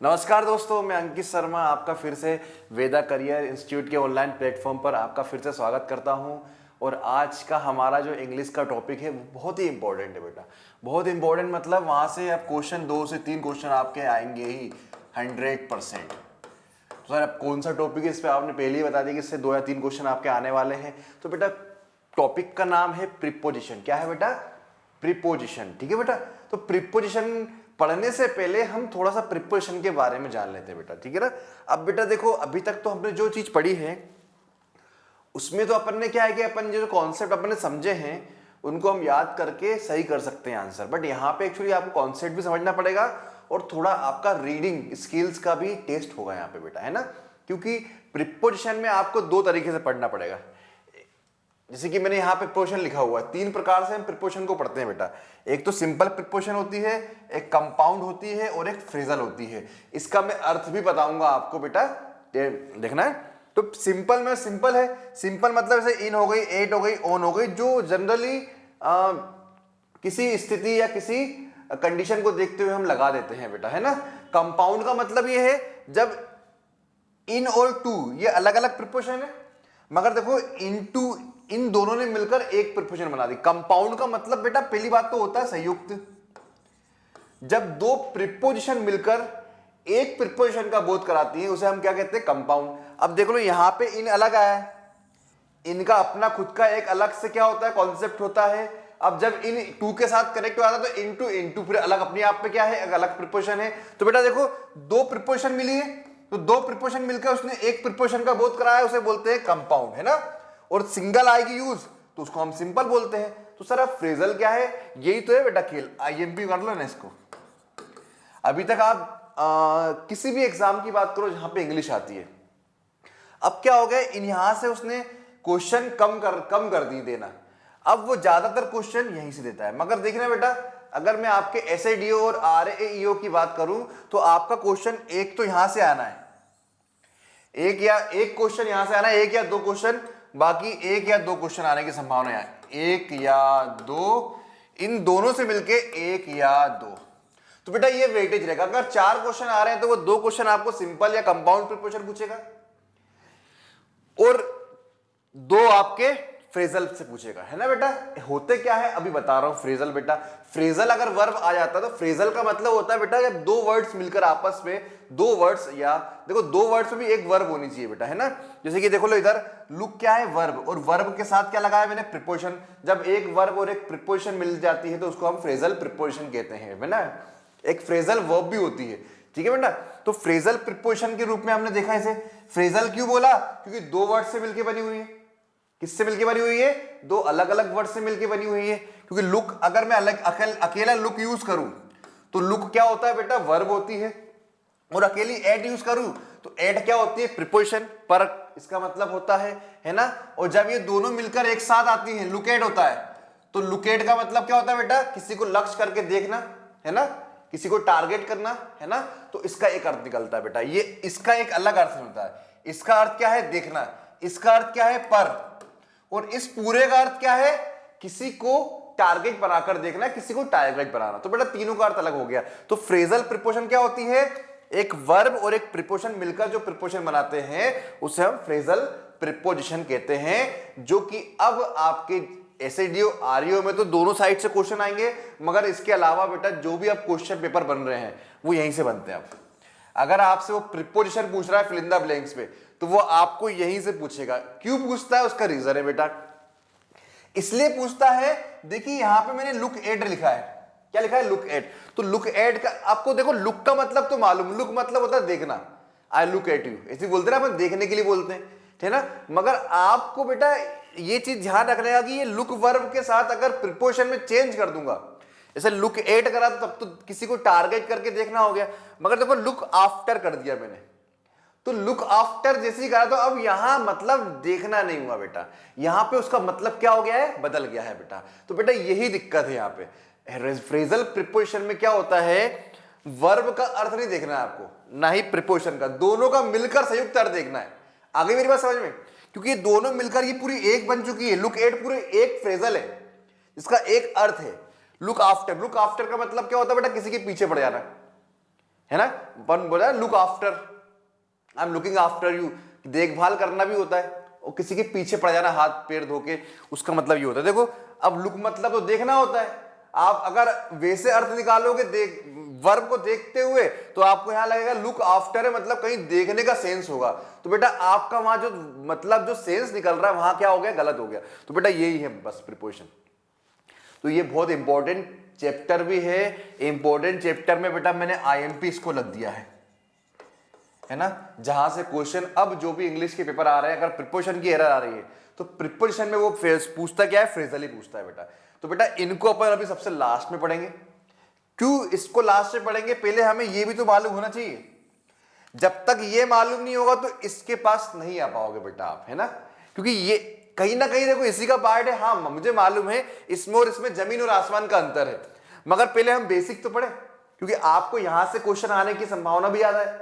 नमस्कार दोस्तों, मैं अंकित शर्मा आपका फिर से वेदा करियर इंस्टीट्यूट के ऑनलाइन प्लेटफॉर्म पर आपका फिर से स्वागत करता हूं। और आज का हमारा जो इंग्लिश का टॉपिक है वो बहुत ही इंपॉर्टेंट है बेटा। बहुत इंपॉर्टेंट मतलब वहां से अब क्वेश्चन 2 से 3 क्वेश्चन आपके आएंगे ही 100%। तो सर अब कौन सा टॉपिक है, इस पर आपने पहले ही बता दिया कि इससे 2 या 3 क्वेश्चन आपके आने वाले हैं। तो बेटा टॉपिक का नाम है प्रीपोजिशन। क्या है बेटा? प्रीपोजिशन। ठीक है बेटा। तो प्रीपोजिशन पढ़ने से पहले हम थोड़ा सा प्रीपोजिशन के बारे में जान लेते हैं बेटा। ठीक है ना। अब बेटा देखो, अभी तक तो हमने जो चीज पढ़ी है उसमें तो अपन ने क्या है कि अपन जो कॉन्सेप्ट अपन ने समझे हैं उनको हम याद करके सही कर सकते हैं आंसर। बट यहाँ पे एक्चुअली आपको कॉन्सेप्ट भी समझना पड़ेगा और थोड़ा आपका रीडिंग स्किल्स का भी टेस्ट होगा यहाँ पे बेटा, है ना। क्योंकि प्रीपोजिशन में आपको 2 तरीके से पढ़ना पड़ेगा। जैसे कि मैंने यहाँ पे प्रीपोजिशन लिखा हुआ है, 3 प्रकार से हम प्रीपोजिशन को पढ़ते हैं बेटा। एक तो सिंपल प्रीपोजिशन होती है, एक कंपाउंड होती है और एक फ्रेजल होती है। इसका मैं अर्थ भी बताऊंगा आपको बेटा, देखना है। तो सिंपल में सिंपल है, सिंपल मतलब जैसे इन हो गई, एट हो गई, ऑन हो गई, जो जनरली किसी स्थिति या किसी कंडीशन को देखते हुए हम लगा देते हैं बेटा, है ना। कंपाउंड का मतलब ये है जब इन और टू ये अलग अलग प्रीपोजिशन है, मगर देखो इनटू इन दोनों ने मिलकर एक प्रीपोजिशन बना दी। कंपाउंड का मतलब बेटा पहली बात तो होता है संयुक्त। जब 2 प्रीपोजिशन मिलकर एक प्रीपोजिशन का बोध कराती है उसे हम क्या कहते हैं? कंपाउंड। अब देख लो यहां पे इन अलग आया है, इनका अपना खुद का एक अलग से क्या होता है? कॉन्सेप्ट होता है। अब जब इन टू के साथ कनेक्ट हो जाता है तो इनटू इनटू फिर अलग अपने आप में क्या है? एक अलग प्रीपोजिशन है। तो बेटा देखो 2 प्रीपोजिशन मिली है, तो 2 प्रीपोजिशन मिलकर उसने एक प्रीपोजिशन का बोध कराया, उसे बोलते हैं कंपाउंड, है ना। और सिंगल आएगी यूज तो उसको हम सिंपल बोलते हैं। तो सर अब फ्रेजल क्या है? यही तो है बेटा खेल। आईएमपी कर लो ना इसको। अभी तक आप किसी भी एग्जाम की बात करो जहां पे इंग्लिश आती है, अब क्या हो गया, इन यहां से उसने क्वेश्चन कम कर दी देना। अब वो ज्यादातर क्वेश्चन यहीं से देता है। मगर देखना बेटा, अगर मैं आपके एसएडीओ और आरएईओ की बात करूं तो आपका क्वेश्चन एक तो यहां से आना है, एक क्वेश्चन यहां से आना है, 1 या 2 क्वेश्चन, बाकी 1 या 2 क्वेश्चन आने की संभावना है 1 या 2, इन दोनों से मिलके 1 या 2। तो बेटा ये वेटेज रहेगा। अगर 4 क्वेश्चन आ रहे हैं तो वो 2 क्वेश्चन आपको सिंपल या कंपाउंड प्रीपोजिशन पूछेगा और 2 आपके फ्रेजल से पूछेगा, है ना बेटा। होते क्या है अभी बता रहा हूं। फ्रेजल बेटा, फ्रेजल अगर वर्ब आ जाता है तो फ्रेजल का मतलब होता है बेटा जब 2 वर्ड्स मिलकर आपस में 2 वर्ड्स, या देखो 2 वर्ड्स में भी एक वर्ब होनी चाहिए बेटा, है ना। जैसे कि देखो लो इधर लुक क्या है? वर्ब, और वर्ब के साथ क्या लगाया मैंने? प्रीपोजिशन। जब एक वर्ब और एक प्रीपोजिशन मिल जाती है तो उसको हम फ्रेजल प्रीपोजिशन कहते हैं, है ना। एक फ्रेजल वर्ब भी होती है, ठीक है बेटा। तो फ्रेजल प्रीपोजिशन के रूप में हमने देखा इसे। फ्रेजल क्यों बोला? क्योंकि 2 वर्ड से मिलकर बनी हुई है। किससे मिलकर बनी हुई है? 2 अलग अलग वर्ड से मिलकर बनी हुई है। क्योंकि लुक अगर मैं अकेला लुक यूज करूं तो लुक क्या होता है बेटा? वर्ब होती है। और अकेली एट यूज करूं तो एट क्या होती है? प्रीपोजिशन, पर इसका मतलब होता है ना। और जब ये दोनों मिलकर एक साथ आती हैं, लुक एट होता है, तो लुक एट का मतलब क्या होता है बेटा? किसी को लक्ष्य करके देखना, है ना, किसी को टारगेट करना, है ना। तो इसका एक अर्थ निकलता है बेटा। ये इसका एक अलग अर्थ होता है। इसका अर्थ क्या है? देखना। इसका अर्थ क्या है? पर। और इस पूरे का अर्थ क्या है? किसी को टारगेट बनाकर देखना, किसी को टारगेट बनाना। तो बेटा तीनों का अर्थ अलग हो गया। तो फ्रेजल प्रीपोजिशन क्या होती है? एक वर्ब और एक प्रीपोजिशन मिलकर जो प्रीपोजिशन बनाते हैं उसे हम फ्रेजल प्रीपोजिशन कहते हैं। जो कि अब आपके एसएडीओ आरईओ में तो दोनों साइड से क्वेश्चन आएंगे, मगर इसके अलावा बेटा जो भी अब क्वेश्चन पेपर बन रहे हैं वो यहीं से बनते हैं। अब अगर आपसे वो प्रीपोजिशन पूछ रहा है फिल इन द ब्लैंक्स पे, तो वो आपको यहीं से पूछेगा। क्यों पूछता है? उसका रीजन है बेटा। इसलिए पूछता है, देखिए यहां पे मैंने लुक एट लिखा है। क्या लिखा है? Look at. तो लुक एट का आपको देखो, लुक का मतलब तो मालूम, लुक मतलब होता है देखना। आई लुक एट यू, ऐसे बोलते ना अपन, देखने के लिए बोलते हैं, है ना। मगर आपको बेटा ये चीज ध्यान रखने का कि ये लुक वर्ब के साथ अगर प्रीपोजिशन में चेंज कर दूंगा, जैसे लुक एट करा तो तब तो किसी को टारगेट करके देखना हो गया। मगर देखो लुक आफ्टर कर दिया मैंने, तो लुक आफ्टर जैसे ही करा तो अब यहां मतलब देखना नहीं हुआ बेटा, यहां पे उसका मतलब क्या हो गया है? बदल गया है बेटा। तो बेटा यही दिक्कत है यहां पे। फ्रेजल प्रीपोजिशन में क्या होता है? वर्ब का अर्थ नहीं देखना है आपको, ना ही प्रीपोजिशन का, दोनों का मिलकर संयुक्त अर्थ देखना है। आगे मेरी बात समझ में? क्योंकि ये दोनों मिलकर ये पूरी एक बन चुकी है। लुक एट पूरे एक फ्रेजल है, इसका एक अर्थ है। लुक आफ्टर, लुक आफ्टर का मतलब क्या होता है बेटा? किसी के पीछे पड़ जाना, है ना, अपन बोला look after, I am looking after you, देखभाल करना भी होता है, और किसी के पीछे पड़ जाना हाथ पैर धो के, उसका मतलब ये होता है। देखो अब लुक मतलब तो देखना होता है, आप अगर वैसे अर्थ निकालोगे देख वर्ब को देखते हुए तो आपको यहां लगेगा लुक आफ्टर है, मतलब कहीं देखने का सेंस होगा, तो बेटा आपका वहां जो मतलब जो सेंस निकल रहा है वहां क्या हो गया, गलत हो गया। तो बेटा यही है बस प्रीपोजिशन। तो ये बहुत इंपॉर्टेंट चैप्टर भी है, इंपॉर्टेंट चैप्टर में बेटा मैंने आईएमपी इसको लग दिया है ना, जहां से क्वेश्चन अब जो भी इंग्लिश के पेपर आ रहे हैं अगर प्रीपोजिशन की एरर आ रही है तो प्रीपोजिशन में वो पूछता क्या है, फ्रेजली पूछता है बेटा। तो बेटा इनको अपन अभी सबसे लास्ट में पढ़ेंगे। क्यों इसको लास्ट में पढ़ेंगे, पहले हमें ये भी तो मालूम होना चाहिए, जब तक ये मालूम नहीं होगा तो इसके पास नहीं आ पाओगे बेटा आप, है ना, क्योंकि ये कहीं ना कहीं देखो इसी का पार्ट है। हाँ मुझे मालूम है इसमें और इसमें जमीन और आसमान का अंतर है, मगर पहले हम बेसिक तो पढ़े, क्योंकि आपको यहां से क्वेश्चन आने की संभावना भी ज्यादा है।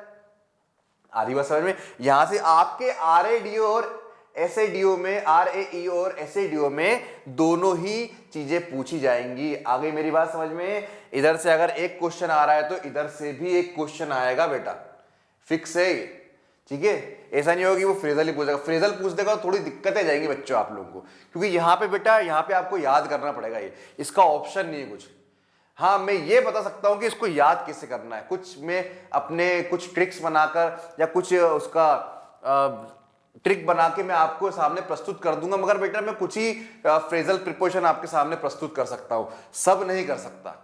आधी बात समझ में, यहां से आपके आरएडीओ और एसएडीओ में, आरएईओ और एसएडीओ में दोनों ही चीजें पूछी जाएंगी। आगे मेरी बात समझ में, इधर से अगर एक क्वेश्चन आ रहा है तो इधर से भी एक क्वेश्चन आएगा बेटा, फिक्स है, ठीक है। ऐसा नहीं होगा कि वो फ्रेजल ही पूछेगा, फ्रेजल पूछ देगा तो थोड़ी दिक्कतें जाएंगी बच्चों आप लोगों को, क्योंकि यहाँ पे बेटा यहाँ पे आपको याद करना पड़ेगा, ये इसका ऑप्शन नहीं है कुछ। हाँ मैं ये बता सकता हूं कि इसको याद कैसे करना है, कुछ में अपने कुछ ट्रिक्स बनाकर या कुछ उसका ट्रिक बना के मैं आपको सामने प्रस्तुत कर दूंगा, मगर बेटा मैं कुछ ही फ्रेजल प्रीपोजिशन आपके सामने प्रस्तुत कर सकता हूं, सब नहीं कर सकता,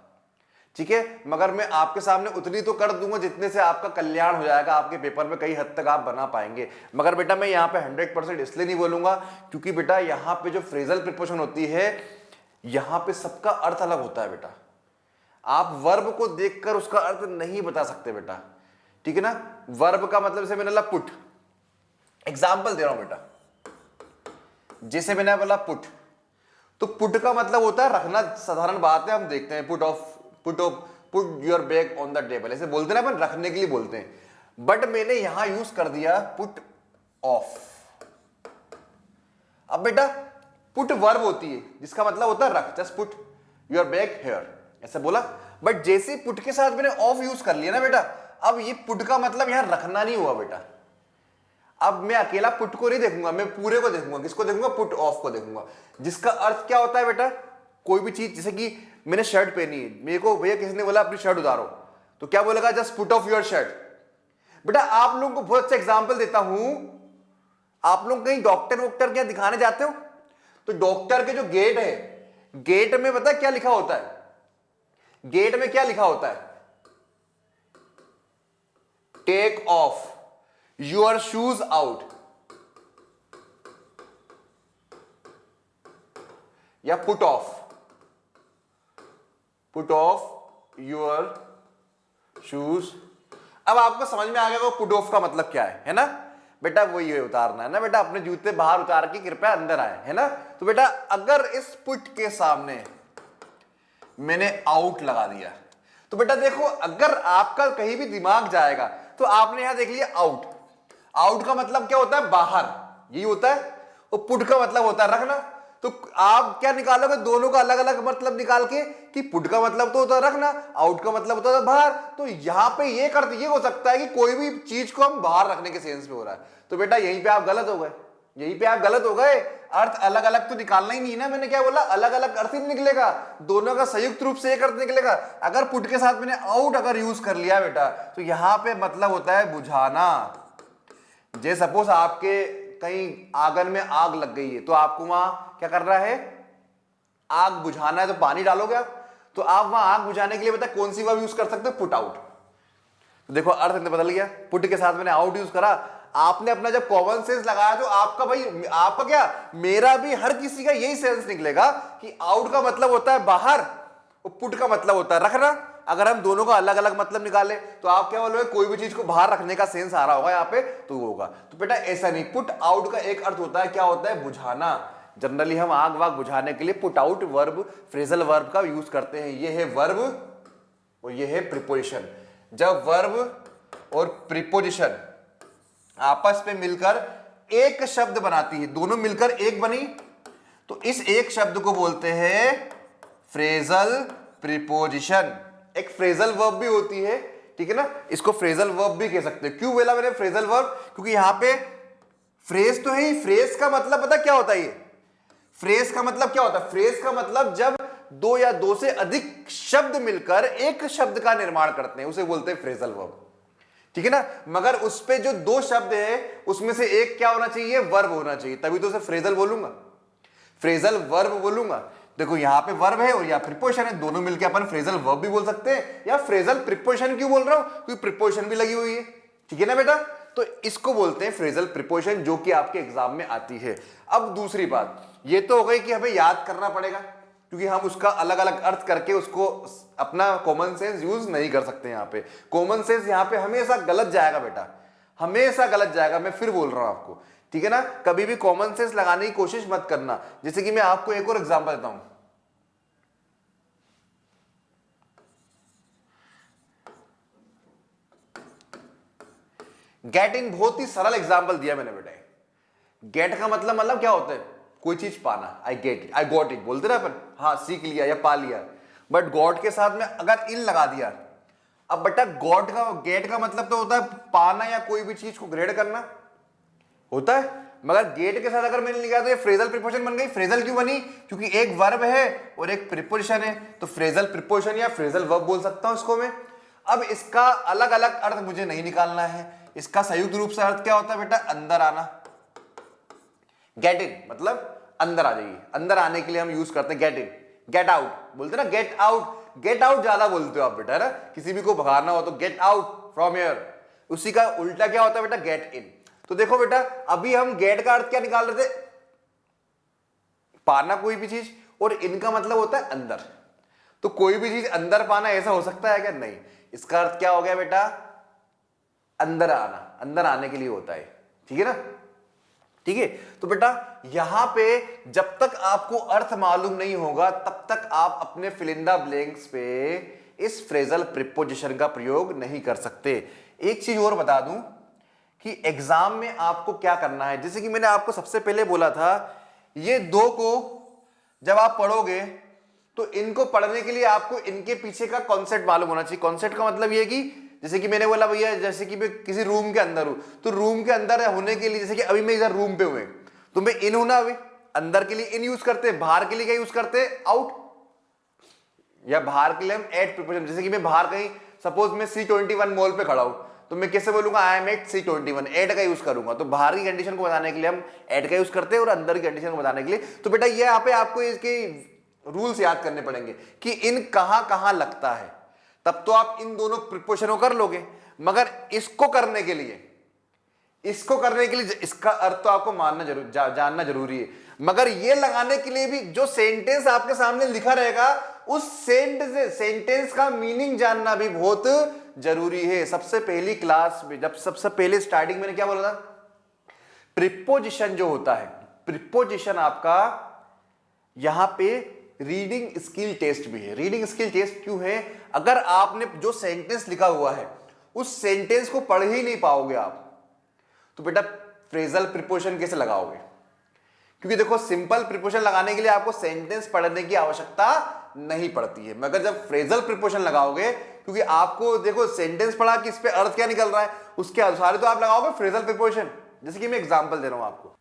ठीक है। मगर मैं आपके सामने उतनी तो कर दूंगा जितने से आपका कल्याण हो जाएगा, आपके पेपर में कई हद तक आप बना पाएंगे। मगर बेटा मैं यहाँ पे 100% इसलिए नहीं बोलूंगा क्योंकि बेटा यहाँ पे जो फ्रेजल प्रीपोजिशन होती है यहाँ पे सबका अर्थ अलग होता है बेटा, आप वर्ब को देखकर उसका अर्थ नहीं बता सकते बेटा, ठीक है ना। वर्ब का मतलब जैसे मैंने बोला पुट, एग्जाम्पल दे रहा हूं बेटा, जैसे मैंने बोला पुट, तो पुट का मतलब होता है रखना, साधारण बात है, हम देखते हैं put your bag on the table, ऐसे बोलते हैं ना अपन, रखने के लिए बोलते हैं, बट मैंने यहां यूज कर दिया पुट ऑफ। अब बेटा पुट वर्ब होती है जिसका मतलब होता है रख, just put your bag here, ऐसे बोला, बट जैसे पुट के साथ मैंने ऑफ यूज कर लिया ना बेटा, अब ये पुट का मतलब यहां रखना नहीं हुआ बेटा। अब मैं अकेला पुट को नहीं देखूंगा, मैं पूरे को देखूंगा, किसको देखूंगा, पुट ऑफ को देखूंगा, जिसका अर्थ क्या होता है बेटा, कोई भी चीज, जैसे कि मैंने शर्ट पहनी है, मेरे को भैया किसी ने बोला अपनी शर्ट उतारो, तो क्या बोलेगा, just put off your shirt. बेटा आप लोगों को बहुत अच्छा एग्जाम्पल देता हूं, आप लोग कहीं डॉक्टर वॉक्टर क्या दिखाने जाते हो तो डॉक्टर के जो गेट है, गेट में पता क्या लिखा होता है, गेट में क्या लिखा होता है, take off your shoes out, या पुट ऑफ योर शूज। अब आपको समझ में आ गया पुट ऑफ का मतलब क्या है ना बेटा, वही है उतारना, है ना बेटा, अपने जूते बाहर उतार के कृपया अंदर आए, है ना। तो बेटा अगर इस पुट के सामने मैंने आउट लगा दिया तो बेटा देखो, अगर आपका कहीं भी दिमाग जाएगा तो आपने यहां देख लिया आउट, आउट का मतलब क्या होता है, बाहर, यही होता है, और पुट का मतलब होता है रखना। तो आप क्या निकालोगे, दोनों का अलग अलग मतलब निकाल के, कि पुट का मतलब तो होता है रखना, आउट का मतलब होता है बाहर। तो यहां पे ये अर्थ ये हो सकता है कि कोई भी चीज को हम बाहर रखने के सेंस में हो रहा है, तो बेटा यहीं पे आप गलत हो गए, यहीं पे आप गलत हो गए। अर्थ अलग अलग तो निकालना ही नहीं ना, मैंने क्या बोला, अलग अलग अर्थ ही निकलेगा, दोनों का संयुक्त रूप से एक अर्थ निकलेगा। अगर पुट के साथ मैंने आउट अगर यूज कर लिया बेटा, तो यहां पे मतलब होता है बुझाना। जे सपोज आपके कहीं आंगन में आग लग गई है, तो आपको वहां क्या करना है, आग बुझाना है, तो पानी डालोगे आप, तो आप वहां आग बुझाने के लिए बेटा कौन सी वर्ब यूज कर सकते हो, पुट आउट। तो देखो अर्थ बदल गया, पुट के साथ मैंने आउट यूज करा, आपने अपना जब कॉमन सेंस लगाया तो आपका भाई, आपका क्या, मेरा भी, हर किसी का यही सेंस निकलेगा कि आउट का मतलब होता है बाहर और पुट का मतलब होता है रखना। अगर हम दोनों का अलग अलग मतलब निकाले तो आप क्या बोलोगे, कोई भी चीज को बाहर रखने का सेंस आ रहा होगा यहाँ पे, तो होगा। तो बेटा ऐसा नहीं, पुट आउट का एक अर्थ होता है, क्या होता है, बुझाना। जनरली हम आग वाग बुझाने के लिए put out verb, phrasal verb का यूज करते हैं। ये है वर्ब और ये है प्रीपोजिशन। जब वर्ब और प्रीपोजिशन आपस में मिलकर एक शब्द बनाती है, दोनों मिलकर एक बनी, तो इस एक शब्द को बोलते हैं फ्रेजल प्रीपोजिशन। एक फ्रेजल वर्ब भी होती है, ठीक है ना, इसको फ्रेजल वर्ब भी कह सकते हैं। क्यों बोला मैंने फ्रेजल वर्ब? क्योंकि यहां पे फ्रेज तो है ही। फ्रेज का मतलब पता क्या होता है? ये फ्रेज का मतलब क्या होता है? फ्रेज का मतलब जब दो या दो से अधिक शब्द मिलकर एक शब्द का निर्माण करते हैं उसे बोलते हैं फ्रेजल वर्ब, ठीक है ना। मगर उस पे जो दो शब्द है उसमें से एक क्या होना चाहिए? वर्ब होना चाहिए, तभी तो उसे फ्रेजल बोलूंगा, फ्रेजल वर्ब बोलूंगा। देखो यहां पे वर्ब है और यहां प्रिपोजिशन है, दोनों मिलकर अपन फ्रेजल वर्ब भी बोल सकते हैं, या फ्रेजल प्रिपोजिशन क्यों बोल रहा हूं? क्योंकि प्रिपोजिशन भी लगी हुई है, ठीक है ना बेटा। तो इसको बोलते हैं फ्रेजल प्रिपोजिशन, जो कि आपके एग्जाम में आती है। अब दूसरी बात ये तो हो गई कि हमें याद करना पड़ेगा, क्योंकि हम उसका अलग अलग अर्थ करके उसको अपना कॉमन सेंस यूज नहीं कर सकते। यहां पे कॉमन सेंस यहां पे हमेशा गलत जाएगा बेटा, हमेशा गलत जाएगा। मैं फिर बोल रहा हूं आपको, ठीक है ना। कभी भी कॉमन सेंस लगाने की कोशिश मत करना। जैसे कि मैं आपको एक और एग्जांपल देता हूं, गेट इन, बहुत ही सरल एग्जांपल दिया मैंने बेटा। गेट का मतलब क्या होता है? कोई चीज पाना। I get it, I got it बोलते ना अपन, हाँ सीख लिया या पा लिया। बट गॉट के साथ में अगर इन लगा दिया, अब बेटा गॉट का गेट का मतलब तो होता है पाना या कोई भी चीज को ग्रेड करना होता है। मगर गेट के साथ अगर मैंने लिखा तो ये फ्रेजल प्रिपोजिशन बन गई। फ्रेजल क्यों बनी? क्योंकि एक वर्ब है और एक प्रिपोजिशन है, तो फ्रेजल प्रिपोजिशन या फ्रेजल वर्ब बोल सकता हूं इसको मैं। अब इसका अलग अलग अर्थ मुझे नहीं निकालना है, इसका संयुक्त रूप से अर्थ क्या होता है बेटा? अंदर आना। गेट इन मतलब अंदर आ जाइए, अंदर आने के लिए हम यूज करते हैं गेट इन। गेट आउट बोलते ना, गेट आउट, गेट आउट ज्यादा बोलते हो आप बेटा, है ना। किसी भी को भगाना हो तो गेट आउट फ्रॉम हियर, उसी का उल्टा क्या होता है बेटा? Get in. तो देखो बेटा अभी हम गेट का अर्थ क्या निकाल रहे थे? पाना कोई भी चीज, और इनका मतलब होता है अंदर। तो कोई भी चीज अंदर पाना ऐसा हो सकता है क्या? नहीं। इसका अर्थ क्या हो गया बेटा? अंदर आना, अंदर आने के लिए होता है, ठीक है ना। ठीक है, तो बेटा यहां पे जब तक आपको अर्थ मालूम नहीं होगा तब तक आप अपने फिल इन द ब्लैंक्स पे इस फ्रेजल प्रिपोजिशन का प्रयोग नहीं कर सकते। एक चीज और बता दूं कि एग्जाम में आपको क्या करना है। जैसे कि मैंने आपको सबसे पहले बोला था, ये दो को जब आप पढ़ोगे तो इनको पढ़ने के लिए आपको इनके पीछे का कॉन्सेप्ट मालूम होना चाहिए। कॉन्सेप्ट का मतलब ये कि जैसे कि मैंने बोला भैया, जैसे कि मैं किसी रूम के अंदर हूं, तो रूम के अंदर होने के लिए, जैसे कि अभी मैं इधर रूम पे हुए तो मैं इन हूं ना, अभी अंदर के लिए इन यूज करते हैं, बाहर के लिए क्या यूज करते हैं? आउट। या बाहर के लिए हम एट प्रिपोजिशन। जैसे कि मैं बाहर कहीं, सपोज मैं C21 मॉल पे खड़ा हूं, तो मैं कैसे बोलूंगा? I am at C21, at का यूज करूंगा। तो बाहर की कंडीशन को बताने के लिए हम एट का यूज करते हैं और अंदर की कंडीशन को बताने के लिए। तो बेटा ये यहाँ पे आपको इसके रूल्स याद करने पड़ेंगे कि इन कहां कहां लगता है, तब तो आप इन दोनों प्रिपोजिशन को कर लोगे। मगर इसको करने के लिए इसका अर्थ तो आपको मानना जरूर जानना जरूरी है। मगर ये लगाने के लिए भी जो सेंटेंस आपके सामने लिखा रहेगा उस सेंटेंस का मीनिंग जानना भी बहुत जरूरी है। सबसे पहली क्लास में, जब सबसे पहले स्टार्टिंग मैंने क्या बोला था? प्रिपोजिशन जो होता है, प्रिपोजिशन आपका यहां पे रीडिंग स्किल टेस्ट भी है। रीडिंग स्किल टेस्ट क्यों है? अगर आपने जो सेंटेंस लिखा हुआ है उस सेंटेंस को पढ़ ही नहीं पाओगे आप, तो बेटा फ्रेजल प्रिपोजिशन कैसे लगाओगे? क्योंकि देखो सिंपल प्रिपोजिशन लगाने के लिए आपको सेंटेंस पढ़ने की आवश्यकता नहीं पड़ती है, मगर जब फ्रेजल प्रिपोजिशन लगाओगे, क्योंकि आपको देखो सेंटेंस पढ़ा कि इस पे अर्थ क्या निकल रहा है, उसके अनुसार तो आप लगाओगे फ्रेजल प्रिपोजिशन। जैसे कि मैं एग्जांपल दे रहा हूं आपको,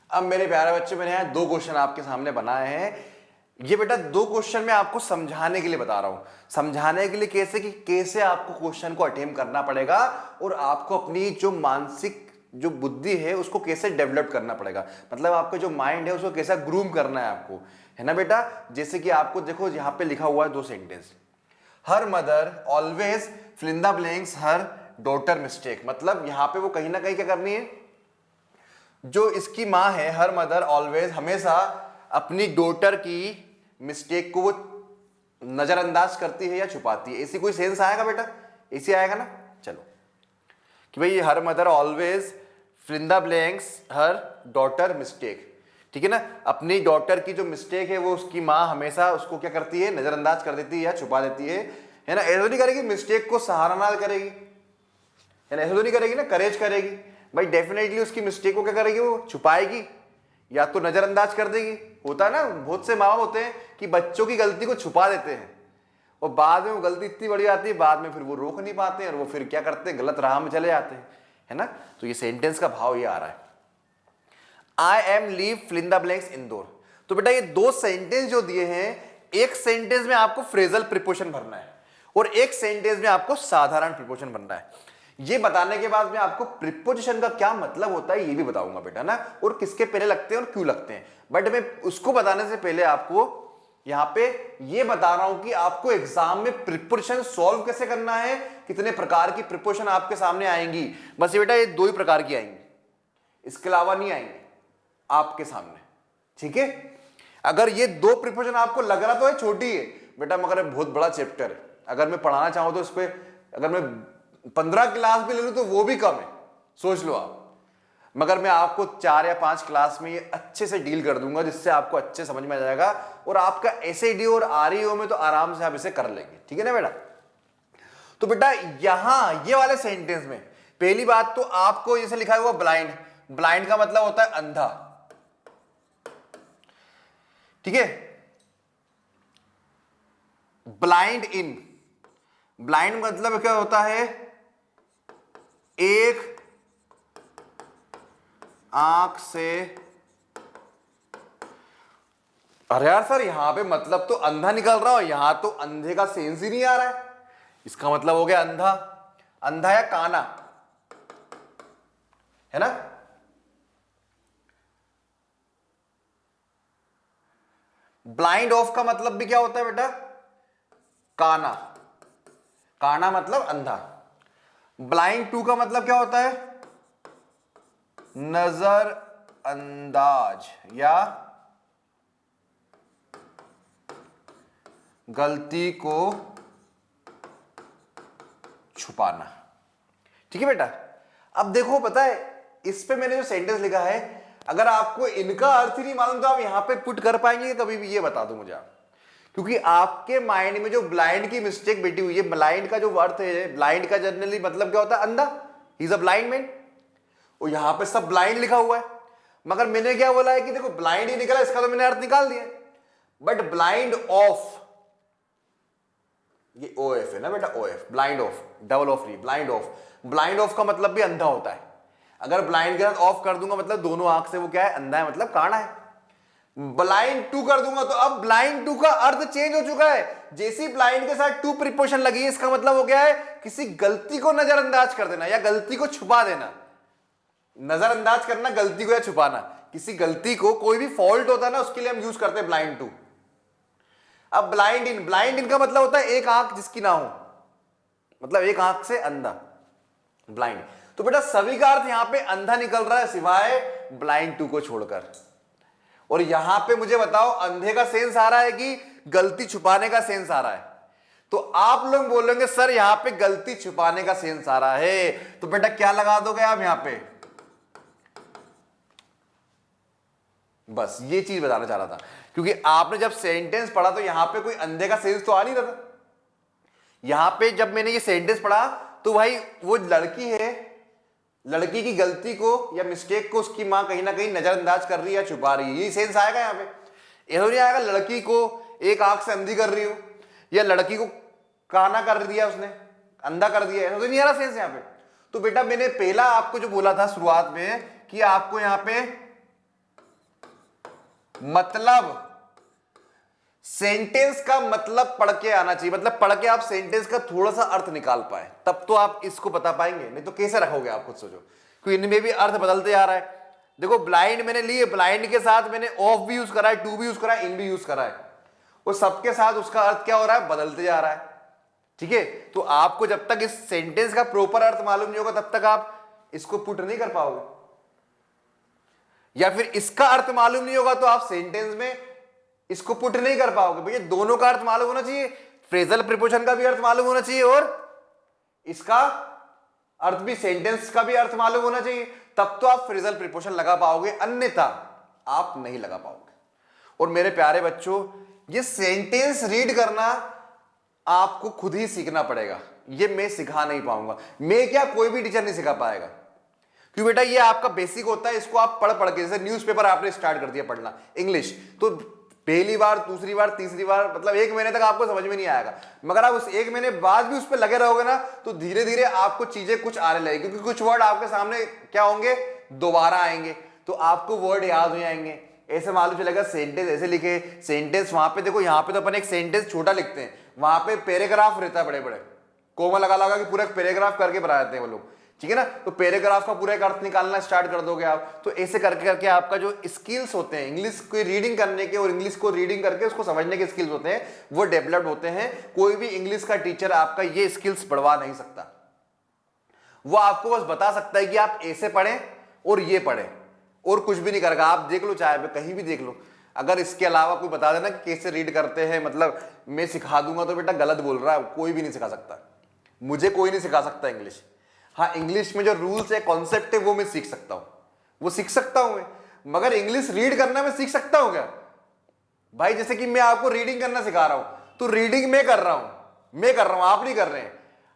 अब मेरे प्यारे बच्चे, मैंने यहाँ 2 क्वेश्चन आपके सामने बनाए हैं। ये बेटा 2 क्वेश्चन मैं आपको समझाने के लिए बता रहा हूं। समझाने के लिए कैसे, कि कैसे आपको क्वेश्चन को अटेम्प्ट करना पड़ेगा और आपको अपनी जो मानसिक जो बुद्धि है उसको कैसे डेवलप करना पड़ेगा, मतलब आपका जो माइंड है उसको कैसा ग्रूम करना है आपको, है ना बेटा। जैसे कि आपको देखो यहाँ पे लिखा हुआ है 2 sentence, her mother always fill in the blanks her daughter mistake, मतलब यहां पे वो कहीं ना कहीं क्या करनी है, जो इसकी मां है हर मदर ऑलवेज हमेशा अपनी डॉटर की मिस्टेक को वो नजरअंदाज करती है या छुपाती है। ऐसी कोई सेंस आएगा बेटा, ऐसे आएगा ना। चलो कि भाई her mother always fill in the blanks her daughter mistake, ठीक है ना। अपनी डॉटर की जो मिस्टेक है वो उसकी माँ हमेशा उसको क्या करती है, नजरअंदाज कर देती है या छुपा देती है ना। ऐसा नहीं करेगी मिस्टेक को सहारा करेगी, है ना, ऐसा तो नहीं करेगी ना, करेज करेगी भाई। डेफिनेटली उसकी मिस्टेक को क्या करेगी, वो छुपाएगी या तो नजरअंदाज कर देगी। होता है ना, बहुत से माँ बाप होते हैं कि बच्चों की गलती को छुपा देते हैं और बाद में वो गलती इतनी बड़ी आती है, बाद में फिर वो रोक नहीं पाते हैं और वो फिर क्या करते हैं, गलत राह में चले जाते हैं, है ना। तो ये सेंटेंस का भाव ये आ रहा है, I am leave fill in the blanks Indore. तो बेटा ये 2 सेंटेंस जो दिए हैं, एक सेंटेंस में आपको फ्रेजल प्रीपोजिशन भरना है और एक सेंटेंस में आपको साधारण प्रीपोजिशन भरना है। ये बताने के बाद मैं आपको प्रीपोजिशन का क्या मतलब होता है ये भी बताऊंगा बेटा ना, और किसके पहले लगते हैं और क्यों लगते हैं। बट मैं उसको बताने से पहले आपको यहां पे ये बता रहा हूं कि आपको एग्जाम में प्रीपोजिशन सॉल्व कैसे करना है, कितने प्रकार की प्रीपोजिशन आपके सामने आएंगी। बस ये बेटा ये 2 ही प्रकार की आएंगी, इसके अलावा नहीं आएंगे आपके सामने, ठीक है। अगर ये 2 प्रीपोजिशन आपको लग रहा तो है छोटी है बेटा, मगर बहुत बड़ा चैप्टर है। अगर मैं पढ़ाना चाहूं तो इस पे अगर मैं 15 क्लास भी ले लूं तो वो भी कम है, सोच लो आप। मगर मैं आपको 4 या 5 क्लास में ये अच्छे से डील कर दूंगा, जिससे आपको अच्छे समझ में आ जाएगा और आपका एसएडी और आरईओ में तो आराम से आप इसे कर लेंगे, ठीक है ना बेटा। तो बेटा यहां ये वाले सेंटेंस में पहली बात तो आपको जैसे लिखा हुआ ब्लाइंड, ब्लाइंड का मतलब होता है अंधा, ठीक है। ब्लाइंड इन, ब्लाइंड मतलब क्या होता है, एक आंख से, अरे यार सर यहां पे मतलब तो अंधा निकल रहा हो, यहां तो अंधे का सेंस ही नहीं आ रहा है। इसका मतलब हो गया अंधा, अंधा या काना, है ना। ब्लाइंड ऑफ का मतलब भी क्या होता है बेटा, काना, काना मतलब अंधा। ब्लाइंड टू का मतलब क्या होता है, नजर अंदाज या गलती को छुपाना, ठीक है बेटा। अब देखो पता है इस पे मैंने जो सेंटेंस लिखा है, अगर आपको इनका अर्थ ही नहीं मालूम तो आप यहां पे पुट कर पाएंगे कभी भी, ये बता दो मुझे आप। क्योंकि आपके माइंड में जो ब्लाइंड की मिस्टेक बैठी हुई है, ब्लाइंड का जो अर्थ है, ब्लाइंड का जनरली मतलब क्या होता है, अंधा, he is a blind man. और यहां पे सब ब्लाइंड लिखा हुआ है, मगर मैंने क्या बोला है कि देखो ब्लाइंड ही निकला, इसका तो मैंने अर्थ निकाल दिया। बट ब्लाइंड ऑफ, ये ओ एफ है ना बेटा, O F, blind of, double of नहीं, ब्लाइंड ऑफ। ब्लाइंड ऑफ का मतलब भी अंधा होता है। अगर ब्लाइंड के साथ ऑफ कर दूंगा मतलब दोनों आंख से वो क्या है, अंधा है, मतलब काना है। ब्लाइंड टू कर दूंगा तो अब ब्लाइंड टू का अर्थ चेंज हो चुका है। जैसी ब्लाइंड के साथ टू प्रीपोजिशन लगी है, इसका मतलब हो गया है किसी गलती को नजरअंदाज कर देना या गलती को छुपा देना। नजरअंदाज करना गलती को या छुपाना, किसी गलती को, कोई भी फॉल्ट होता है ना उसके लिए हम यूज करते हैं ब्लाइंड टू। अब ब्लाइंड इन, ब्लाइंड इन का मतलब होता है एक आंख जिसकी ना हो, मतलब एक आंख से अंधा, ब्लाइंड। तो बेटा सभी का अर्थ यहां पे अंधा निकल रहा है सिवाय ब्लाइंड टू को छोड़कर। और यहां पे मुझे बताओ अंधे का सेंस आ रहा है कि गलती छुपाने का सेंस आ रहा है। तो आप लोग बोलेंगे सर यहां पे गलती छुपाने का सेंस आ रहा है, तो बेटा क्या लगा दोगे आप यहां पे, बस ये चीज बताना चाह रहा था। क्योंकि आपने जब सेंटेंस पढ़ा तो यहां पे कोई अंधे का सेंस तो आ नहीं रहा था। यहां पे जब मैंने ये सेंटेंस पढ़ा तो भाई वो लड़की है, लड़की की गलती को या मिस्टेक को उसकी मां कहीं ना कहीं नजरअंदाज कर रही है या छुपा रही है, ये सेंस आएगा यहां पे। यह नहीं आएगा लड़की को एक आंख से अंधी कर रही हो या लड़की को काना कर दिया उसने, अंधा कर दिया, ऐसा तो नहीं आ रहा सेंस यहां पे। तो बेटा मैंने पहला आपको जो बोला था शुरुआत में कि आपको यहां पे मतलब सेंटेंस का मतलब पढ़ के आना चाहिए, मतलब पढ़ के आप सेंटेंस का थोड़ा सा अर्थ निकाल पाए, तब तो आप इसको बता पाएंगे, नहीं तो कैसे रखोगे आप खुद सोचो, क्योंकि इनमें भी अर्थ बदलते जा रहा है। देखो ब्लाइंड मैंने लिए, ब्लाइंड के साथ मैंने ऑफ भी यूज करा है, टू भी यूज करा है, इन भी यूज करा है, और सबके साथ उसका अर्थ क्या हो रहा है, बदलते जा रहा है। ठीक है, तो आपको जब तक इस सेंटेंस का प्रॉपर अर्थ मालूम नहीं होगा तब तक आप इसको पुट नहीं कर पाओगे, या फिर इसका अर्थ मालूम नहीं होगा तो आप सेंटेंस में इसको पुट नहीं कर पाओगे। भैया दोनों का अर्थ मालूम होना चाहिए, फ्रेजल प्रीपोजिशन का भी अर्थ मालूम होना चाहिए और इसका अर्थ भी, सेंटेंस का भी अर्थ मालूम होना चाहिए, तब तो आप फ्रेजल प्रीपोजिशन लगा पाओगे, अन्यथा आप नहीं लगा पाओगे। और मेरे प्यारे बच्चों, ये सेंटेंस रीड करना आपको खुद ही सीखना पड़ेगा, ये मैं सिखा नहीं पाऊंगा, मैं क्या कोई भी टीचर नहीं सिखा पाएगा, क्यों बेटा ये आपका बेसिक होता है, इसको आप पढ़ पढ़ के, जैसे न्यूज़पेपर आपने स्टार्ट कर दिया पढ़ना इंग्लिश, तो पहली बार, दूसरी बार, तीसरी बार, मतलब 1 महीने तक आपको समझ में नहीं आएगा, मगर आप उस 1 महीने बाद भी उस पर लगे रहोगे ना, तो धीरे धीरे आपको चीजें कुछ आने लगेगी, क्योंकि कुछ वर्ड आपके सामने क्या होंगे, दोबारा आएंगे, तो आपको वर्ड याद हो जाएंगे। ऐसे मालूम चलेगा सेंटेंस ऐसे लिखे, सेंटेंस वहां पे देखो, यहाँ पे तो अपन एक सेंटेंस छोटा लिखते हैं, वहां पे पैराग्राफ रहता है बड़े बड़े, कोमा लगा लगा कि पूरा पैराग्राफ करके बना देते हैं वो लोग, ठीक है ना, तो पैराग्राफ का पूरा एक अर्थ निकालना स्टार्ट कर दोगे आप, तो ऐसे करके करके आपका जो स्किल्स होते हैं इंग्लिश को रीडिंग करने के और इंग्लिश को रीडिंग करके उसको समझने के स्किल्स होते हैं, वो डेवलप्ड होते हैं। कोई भी इंग्लिश का टीचर आपका ये स्किल्स बढ़वा नहीं सकता, वो आपको बस बता सकता है कि आप ऐसे पढ़ें और ये पढ़ें, और कुछ भी नहीं करेगा। आप देख लो, चाहे कहीं भी देख लो, अगर इसके अलावा कोई बता देना कि कैसे रीड करते हैं, मतलब मैं सिखा दूंगा, तो बेटा गलत बोल रहा है, कोई भी नहीं सिखा सकता, मुझे कोई नहीं सिखा सकता इंग्लिश। हाँ, इंग्लिश में जो रूल्स है, कॉन्सेप्ट है, वो मैं सीख सकता हूं, वो सीख सकता हूं मैं, मगर इंग्लिश रीड करना मैं सीख सकता हूं क्या भाई? जैसे कि मैं आपको रीडिंग करना सिखा रहा हूं, तो रीडिंग मैं कर रहा हूं, आप नहीं कर रहे हैं।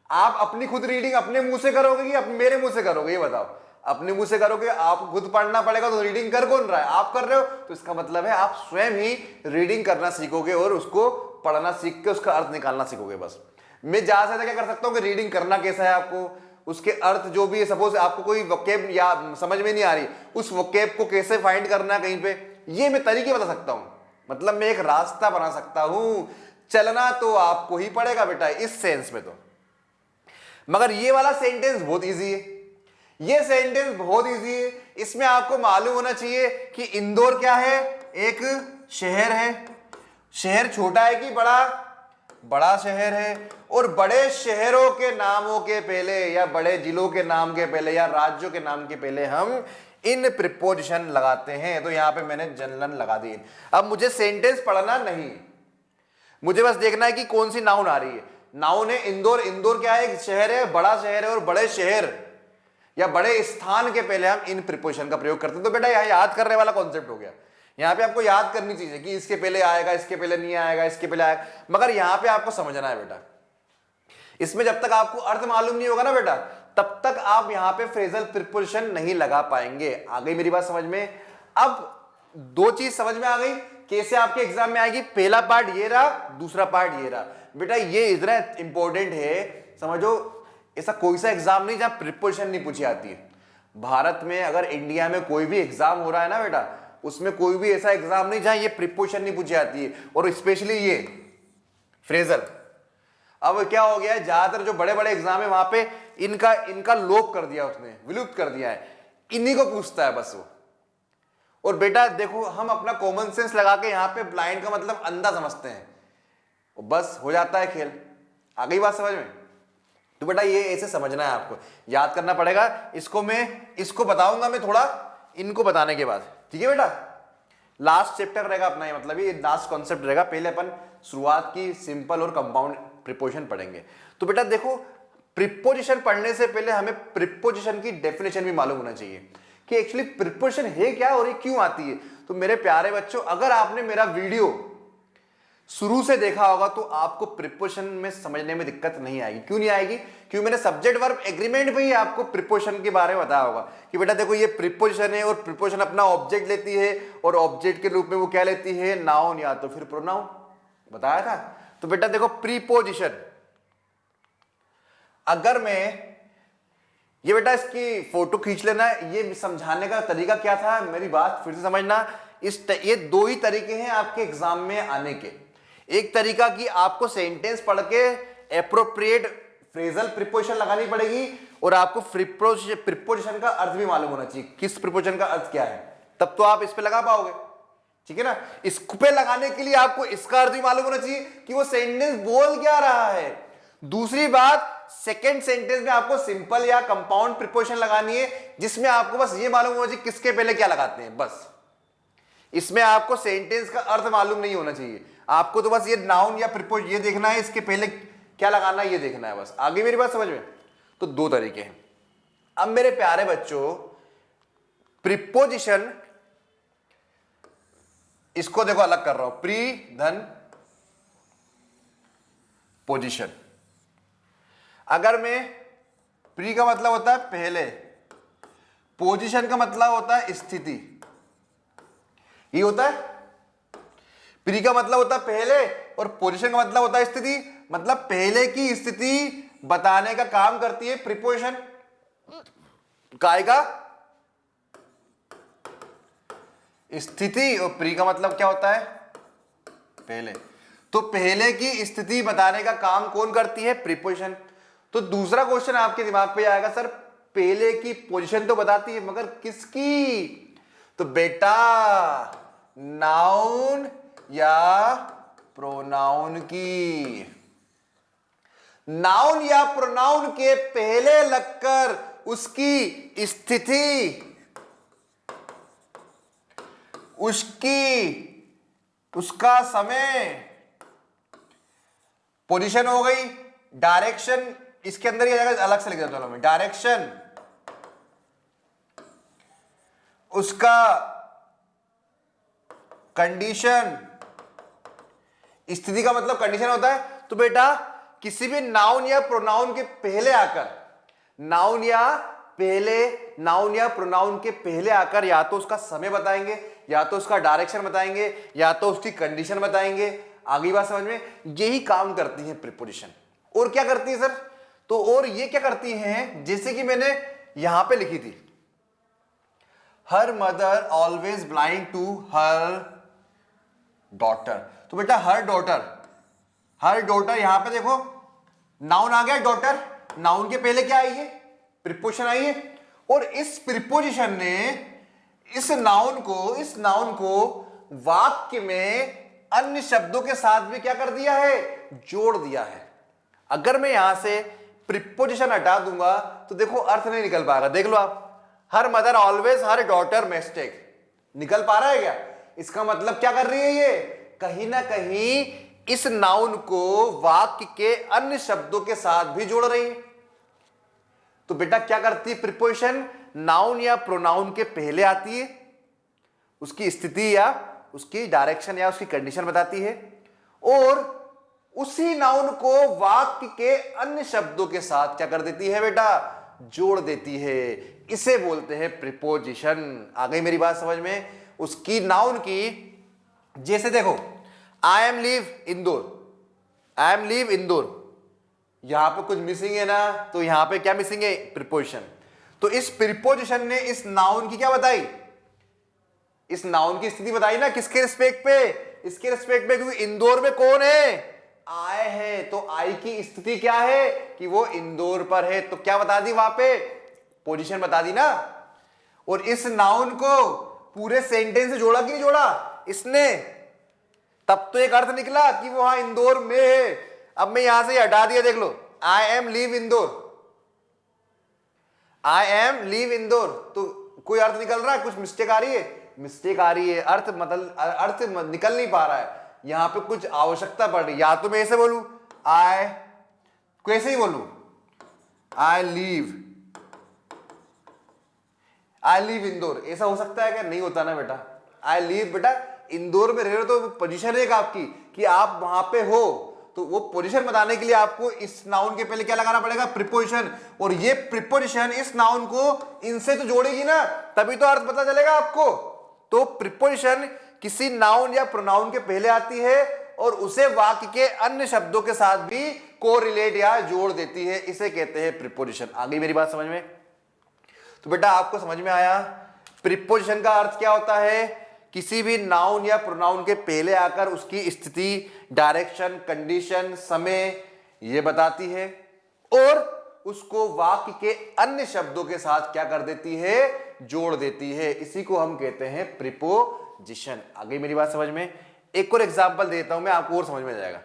आप अपनी खुद रीडिंग अपने मुंह से करोगे कि मेरे मुंह से करोगे, ये बताओ। अपने मुंह से करोगे, आपको खुद पढ़ना पड़ेगा, तो रीडिंग कर कौन रहा है? आप कर रहे हो, तो इसका मतलब है आप स्वयं ही रीडिंग करना सीखोगे और उसको पढ़ना सीख के उसका अर्थ निकालना सीखोगे। बस मैं ज्यादा से ज्यादा क्या कर सकता हूं कि रीडिंग करना कैसा है, आपको उसके अर्थ जो भी है, सपोज आपको कोई वोकैब या समझ में नहीं आ रही, उस वोकैब को कैसे फाइंड करना है कहीं पे, ये मैं तरीके बता सकता हूं, मतलब मैं एक रास्ता बना सकता हूं। चलना तो आपको ही पड़ेगा बेटा इस सेंस में तो, मगर ये वाला सेंटेंस बहुत इजी है, ये सेंटेंस बहुत इजी है। इसमें आपको मालूम होना चाहिए कि इंदौर क्या है, एक शहर है। शहर छोटा है कि बड़ा? बड़ा शहर है। और बड़े शहरों के नामों के पहले, या बड़े जिलों के नाम के पहले, या राज्यों के नाम के पहले हम इन प्रीपोजिशन लगाते हैं। तो यहां पे मैंने जनरल लगा दी। अब मुझे सेंटेंस पढ़ना नहीं, मुझे बस देखना है कि कौन सी नाउन आ रही है। नाउन है इंदौर। इंदौर क्या है? एक शहर है, बड़ा शहर है, और बड़े शहर या बड़े स्थान के पहले हम इन प्रीपोजिशन का प्रयोग करते हैं। तो बेटा यहां याद करने वाला कॉन्सेप्ट हो गया। यहां पे आपको याद करनी चीज है कि इसके पहले आएगा, इसके पहले नहीं आएगा, इसके पहले आएगा, मगर यहां पे आपको समझना है बेटा। इसमें जब तक आपको अर्थ मालूम नहीं होगा ना बेटा, तब तक आप यहां पे फ्रेजल प्रीपोजिशन नहीं लगा पाएंगे। आ गई मेरी बात समझ में? अब दो चीज समझ में आ गई कैसे आपके एग्जाम में आएगी। पहला पार्ट ये रहा, दूसरा पार्ट ये रहा। बेटा ये इतना इंपॉर्टेंट है, समझो। ऐसा कोई सा एग्जाम नहीं जहां प्रीपोजिशन नहीं पूछी आती है। भारत में अगर इंडिया में कोई भी एग्जाम हो रहा है ना बेटा, उसमें कोई भी ऐसा एग्जाम नहीं जहां ये प्रीपोजिशन नहीं पूछी आती है, और स्पेशली ये फ्रेजल। अब क्या हो गया है, ज्यादातर जो बड़े बड़े एग्जाम है वहां पे इनका लोप कर दिया, उसने विलुप्त कर दिया है, इन्हीं को पूछता है बस वो। और बेटा देखो, हम अपना कॉमन सेंस लगा के यहाँ पे ब्लाइंड का मतलब अंधा समझते हैं, बस हो जाता है खेल। आ गई बात समझ में? तो बेटा ये ऐसे समझना है, आपको याद करना पड़ेगा। इसको बताऊंगा मैं थोड़ा इनको बताने के बाद, ठीक है बेटा? लास्ट चैप्टर रहेगा अपना, ये मतलब ये लास्ट कॉन्सेप्ट रहेगा। पहले अपन शुरुआत की सिंपल और कंपाउंड प्रीपोजिशन पढ़ेंगे। तो बेटा देखो, प्रीपोजिशन पढ़ने से पहले हमें प्रीपोजिशन की डेफिनेशन भी मालूम होना चाहिए कि एक्चुअली प्रीपोजिशन है क्या और ये क्यों आती है। तो मेरे प्यारे बच्चों, अगर आपने मेरा वीडियो शुरू से देखा होगा तो आपको प्रीपोजिशन में समझने में दिक्कत नहीं आएगी। क्यों नहीं आएगी? क्योंकि मैंने सब्जेक्ट वर्ब एग्रीमेंट में ही आपको प्रीपोजिशन के बारे में बताया होगा कि बेटा देखो ये प्रीपोजिशन है, और प्रीपोजिशन अपना ऑब्जेक्ट लेती है, और ऑब्जेक्ट के रूप में वो क्या लेती है? नाउन या तो फिर प्रोनाउन, बताया था। तो बेटा देखो, प्रीपोजिशन, अगर मैं ये बेटा इसकी फोटो खींच लेना, ये समझाने का तरीका क्या था, मेरी बात फिर से समझना। ये दो ही तरीके हैं आपके एग्जाम में आने के। एक तरीका कि आपको सेंटेंस पढ़ के एप्रोप्रिएट फ्रेजल प्रीपोजिशन लगानी पड़ेगी और आपको प्रीपोजिशन का अर्थ भी मालूम होना चाहिए, किस प्रीपोजिशन का अर्थ क्या है, तब तो आप इस पे लगा पाओगे, ठीक है ना। इस पे लगाने के लिए आपको इसका अर्थ भी मालूम होना चाहिए कि वो सेंटेंस बोल क्या रहा है। दूसरी बात, सेकेंड सेंटेंस में आपको सिंपल या कंपाउंड प्रीपोजिशन लगानी है, जिसमें आपको बस ये मालूम होना चाहिए किसके पहले क्या लगाते हैं, बस। इसमें आपको सेंटेंस का अर्थ मालूम नहीं होना चाहिए, आपको तो बस ये नाउन या प्रीपोजिशन ये देखना है, इसके पहले क्या लगाना है ये देखना है बस। आगे मेरी बात समझ में? तो दो तरीके हैं। अब मेरे प्यारे बच्चों, प्रीपोजिशन, इसको देखो अलग कर रहा हूं, प्री धन पोजिशन। अगर मैं, प्री का मतलब होता है पहले, पोजीशन का मतलब होता है स्थिति, ये होता है। प्री का मतलब होता है पहले और पोजीशन का मतलब होता है स्थिति, मतलब पहले की स्थिति बताने का काम करती है प्रीपोजिशन। काय का? स्थिति। और प्री का मतलब क्या होता है? पहले। तो पहले की स्थिति बताने का काम कौन करती है? प्रीपोजिशन। तो दूसरा क्वेश्चन आपके दिमाग पे आएगा, सर पहले की पोजीशन तो बताती है मगर किसकी? तो बेटा नाउन या प्रोनाउन की। नाउन या प्रोनाउन के पहले लगकर उसकी स्थिति, उसका समय, पोजीशन हो गई, डायरेक्शन, इसके अंदर ये जगह अलग से लिख देता हूं मैं, डायरेक्शन, उसका कंडीशन, स्थिति का मतलब कंडीशन होता है। तो बेटा किसी भी नाउन या प्रोनाउन के पहले आकर, नाउन या प्रोनाउन के पहले आकर या तो उसका समय बताएंगे, या तो उसका डायरेक्शन बताएंगे, या तो उसकी कंडीशन बताएंगे। आगे बात समझ में? यही काम करती है प्रीपोजिशन। और क्या करती है सर? तो और ये क्या करती हैं, जैसे कि मैंने यहां पे लिखी थी, her mother always blind to her daughter. तो बेटा हर डॉटर, यहां पे देखो नाउन आ गया, डॉटर, नाउन के पहले क्या आई है? प्रीपोजिशन आई है। और इस प्रीपोजिशन ने इस नाउन को वाक्य में अन्य शब्दों के साथ भी क्या कर दिया है? जोड़ दिया है। अगर मैं यहां से प्रीपोजिशन हटा दूंगा तो देखो अर्थ नहीं निकल पाएगा। देख लो आप, हर मदर ऑलवेज हर डॉटर मिस्टेक, निकल पा रहा है क्या? इसका मतलब क्या कर रही है ये? कहीं ना कहीं इस नाउन को वाक्य के अन्य शब्दों के साथ भी जोड़ रही है। तो बेटा क्या करती है प्रीपोजिशन? नाउन या प्रोनाउन के पहले आती है, उसकी स्थिति या उसकी डायरेक्शन या उसकी कंडीशन बताती है, और उसी नाउन को वाक्य के अन्य शब्दों के साथ क्या कर देती है बेटा? जोड़ देती है। इसे बोलते हैं प्रीपोजिशन। आ गई मेरी बात समझ में? उसकी नाउन की, जैसे देखो आई एम लीव इंदौर, यहां पे कुछ मिसिंग है ना, तो यहां पे क्या मिसिंग है? प्रीपोजिशन। तो इस प्रीपोजिशन ने इस नाउन की क्या बताई? इस नाउन की स्थिति बताई ना, किसके रिस्पेक्ट पे? इसके रिस्पेक्ट पे, क्योंकि इंदौर में कौन है? आई है। तो आई की स्थिति क्या है? कि वो इंदौर पर है। तो क्या बता दी वहां पे? पोजीशन बता दी ना। और इस नाउन को पूरे सेंटेंस से जोड़ा कि नहीं जोड़ा इसने? तब तो एक अर्थ निकला कि वो वहां इंदौर में है। अब मैं यहां से हटा दिया, देख लो, आई एम लीव इंदौर, तो कोई अर्थ निकल रहा है? कुछ मिस्टेक आ रही है? मिस्टेक आ रही है, अर्थ निकल नहीं पा रहा है। यहां पे कुछ आवश्यकता पड़ रही है। या तो मैं ऐसे बोलूं, कैसे ही बोलूं, आई लीव इंदौर, ऐसा हो सकता है क्या? नहीं होता ना बेटा। आई लीव, बेटा इंदौर में रह रहे हो तो पोजीशन है आपकी कि आप वहां पे हो, तो वो पोजीशन बताने के लिए आपको इस नाउन के पहले क्या लगाना पड़ेगा? प्रीपोजिशन। और ये प्रीपोजिशन इस नाउन को इनसे तो जोड़ेगी ना, तभी तो अर्थ पता चलेगा आपको। तो प्रीपोजिशन किसी नाउन या प्रोनाउन के पहले आती है और उसे वाक्य के अन्य शब्दों के साथ भी कोरिलेट या जोड़ देती है, इसे कहते हैं प्रीपोजिशन। आ गई मेरी बात समझ में? तो बेटा आपको समझ में आया प्रीपोजिशन का अर्थ क्या होता है? किसी भी नाउन या प्रोनाउन के पहले आकर उसकी स्थिति, डायरेक्शन, कंडीशन, समय ये बताती है और उसको वाक्य के अन्य शब्दों के साथ क्या कर देती है, जोड़ देती है। इसी को हम कहते हैं प्रीपोजिशन। आ गई मेरी बात समझ में? एक और एग्जांपल देता हूं मैं, आपको और समझ में आ जाएगा।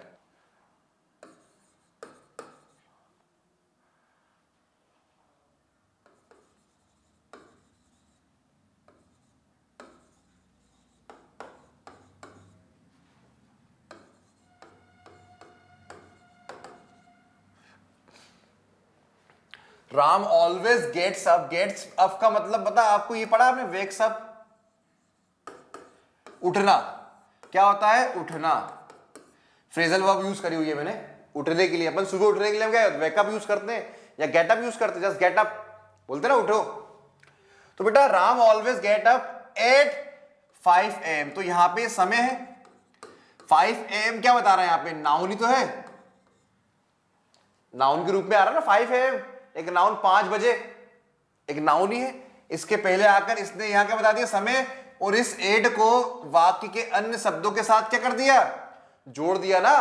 Ram always gets up. Gets up का मतलब पता आपको, ये पढ़ा आपने, वेक्स अप, उठना। क्या होता है? उठना। फ्रेजल वर्ब यूज करी हुई है मैंने उठने के लिए। अपन सुबह उठने के लिए हम क्या वेकअप यूज करते हैं या गेट अप यूज करते हैं? जस्ट गेट अप बोलते ना, उठो। तो बेटा Ram always get up at 5 AM। तो यहां पे समय है 5 AM। क्या बता रहा है यहां पे? नाउन ही तो है, नाउन के रूप में आ रहा है ना 5 AM। एक नाउन 5 बजे, एक नाउन ही है। इसके पहले आकर इसने यहां क्या बता दिया? समय। और इस एड को वाक्य के अन्य शब्दों के साथ क्या कर दिया? जोड़ दिया ना।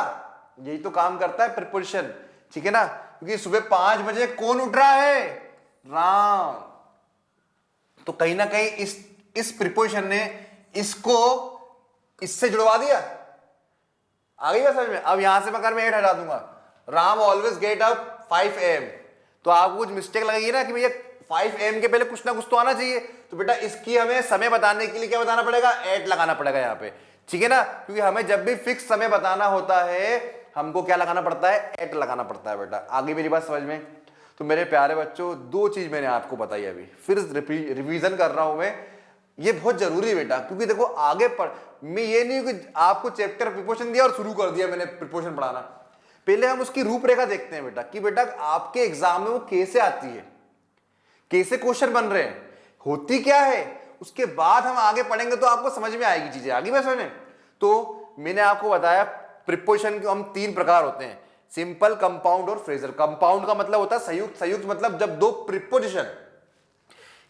यही तो काम करता है प्रीपोजिशन, ठीक है ना? क्योंकि सुबह 5 बजे कौन उठ रहा है? राम। तो कहीं ना कहीं इस प्रीपोजिशन ने इसको इससे जुड़वा दिया। आ गई बात समझ में? अब यहां से अगर मैं एड हटा दूंगा, Ram always get up 5 AM, तो आपको कुछ मिस्टेक लगेगी ना कि भैया 5 AM के पहले कुछ ना कुछ तो आना चाहिए। तो बेटा इसकी हमें समय बताने के लिए क्या बताना पड़ेगा? एट लगाना पड़ेगा यहाँ पे, ठीक है ना? क्योंकि हमें जब भी फिक्स समय बताना होता है हमको क्या लगाना पड़ता है? एट लगाना पड़ता है बेटा। आगे मेरी बात समझ में? तो मेरे प्यारे बच्चों, 2 चीज मैंने आपको बताई, अभी फिर रिवीजन कर रहा हूं मैं। ये बहुत जरूरी है बेटा, क्योंकि देखो आगे पढ़, मैं ये नहीं कि आपको चैप्टर प्रीपोजिशन दिया और शुरू कर दिया मैंने प्रीपोजिशन पढ़ाना। पहले हम उसकी रूपरेखा देखते हैं बेटा कि बेटा आपके एग्जाम में वो कैसे आती है, कैसे क्वेश्चन बन रहे हैं, होती क्या है। उसके बाद हम आगे पढ़ेंगे तो आपको समझ में आएगी चीजें। आगे मैं समझ में? तो मैंने आपको बताया प्रीपोजिशन के हम 3 प्रकार होते हैं, सिंपल, कंपाउंड और फ्रेजल। कंपाउंड का मतलब होता है संयुक्त। संयुक्त मतलब जब 2 प्रीपोजिशन,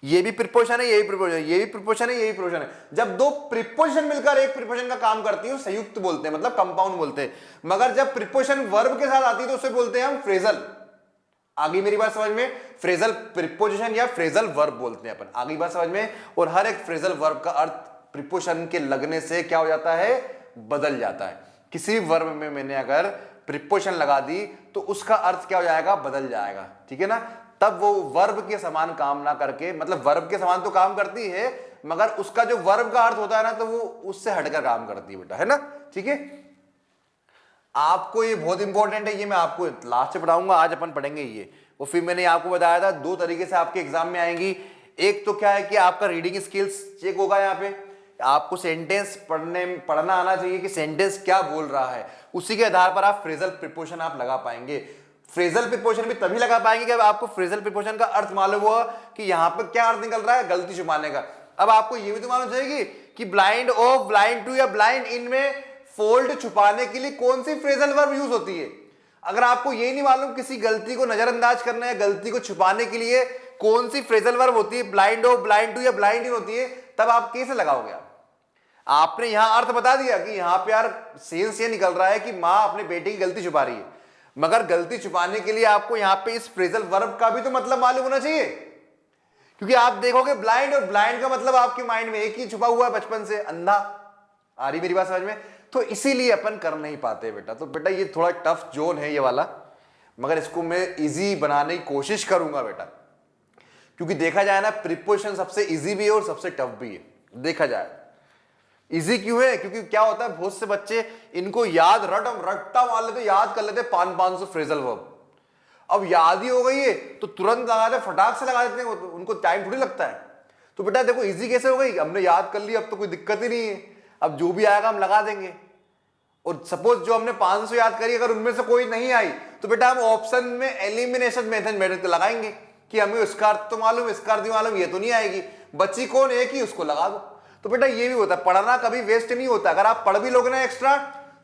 ये भी प्रीपोजिशन है, ये भी प्रीपोजिशन है, ये भी प्रीपोजिशन है, ये भी प्रीपोजिशन है, जब 2 प्रीपोजिशन मिलकर एक प्रीपोजिशन का काम करती है संयुक्त बोलते हैं, मतलब कंपाउंड बोलते हैं। मगर जब प्रीपोजिशन वर्ब के साथ आती है तो उसे बोलते हैं हम फ्रेजल। आगे मेरी बात समझ में? फ्रेजल प्रीपोजिशन या फ्रेजल वर्ब बोलते हैं अपन। आगे बात समझ में? और हर एक फ्रेजल वर्ब का अर्थ प्रीपोजिशन के लगने से क्या हो जाता है? बदल जाता है। किसी भी वर्ब में मैंने अगर प्रीपोजिशन लगा दी तो उसका अर्थ क्या हो जाएगा? बदल जाएगा, ठीक है ना? तब वो वर्ब के समान काम ना करके, मतलब वर्ब के समान तो काम करती है मगर उसका जो वर्ब का अर्थ होता है ना, तो वो उससे हटकर काम करती है बेटा, है ना? ठीक है, आपको ये बहुत इंपॉर्टेंट है, ये मैं आपको लास्ट से पढ़ाऊंगा, आज अपन पढ़ेंगे ये। वो फिर मैंने आपको बताया था 2 तरीके से आपके एग्जाम में आएंगी। एक तो क्या है कि आपका रीडिंग स्किल्स चेक होगा, यहाँ पे आपको सेंटेंस पढ़ना आना चाहिए कि सेंटेंस क्या बोल रहा है, उसी के आधार पर आप फ्रेजल प्रीपोजिशन आप लगा पाएंगे। फ्रेजल प्रीपोजिशन भी तभी लगा पाएंगे जब आपको फ्रेजल प्रीपोजिशन का अर्थ मालूम हुआ कि यहाँ पर क्या अर्थ निकल रहा है, गलती छुपाने का। अब आपको ये भी तो मालूम चाहिए कि ब्लाइंड ऑफ, ब्लाइंड टू या ब्लाइंड इन में फोल्ड छुपाने के लिए कौन सी फ्रेजल वर्ब यूज होती है। अगर आपको ये नहीं मालूम किसी गलती को नजरअंदाज करना है, गलती को छुपाने के लिए कौन सी फ्रेजल वर्ब होती है, ब्लाइंड ऑफ, ब्लाइंड टू या ब्लाइंड इन होती है, तब आप कैसे लगाओगे? आपने यहां अर्थ बता दिया कि यहां पे यार सेंस ये निकल रहा है कि मां अपने बेटे की गलती छुपा रही है, मगर गलती छुपाने के लिए आपको यहां पे इस फ्रेजल वर्ब का भी तो मतलब मालूम होना चाहिए। क्योंकि आप देखोगे ब्लाइंड और ब्लाइंड का मतलब आपके माइंड में एक ही छुपा हुआ है बचपन से, अंधा। आ रही मेरी बात समझ में? तो इसीलिए अपन कर नहीं पाते बेटा। तो बेटा ये थोड़ा टफ जोन है ये वाला, मगर इसको मैं इजी बनाने की कोशिश करूंगा बेटा। क्योंकि देखा जाए ना, प्रीपोजिशन सबसे इजी भी है और सबसे टफ भी है। देखा जाए इजी क्यों है? क्योंकि क्या होता है, बहुत से बच्चे इनको याद रट्टा मार लेते, याद कर लेते 500 फ्रेजल वर्ब। अब याद ही हो गई है तो तुरंत लगा दे, फटाक से लगा देते हैं, उनको टाइम थोड़ी लगता है। तो बेटा देखो इजी कैसे हो गई, हमने याद कर लिया, अब तो कोई दिक्कत ही नहीं है, अब जो भी आएगा हम लगा देंगे। और सपोज जो हमने 500 याद करी, अगर उनमें से कोई नहीं आई तो बेटा हम ऑप्शन में एलिमिनेशन मेथड लगाएंगे कि हमें इसका अर्थ तो मालूम, इसका अर्थ मालूम, ये तो नहीं आएगी, बची कौन एक ही, उसको लगा दो। तो बेटा ये भी होता है, पढ़ना कभी वेस्ट नहीं होता। अगर आप पढ़ भी लोगे ना एक्स्ट्रा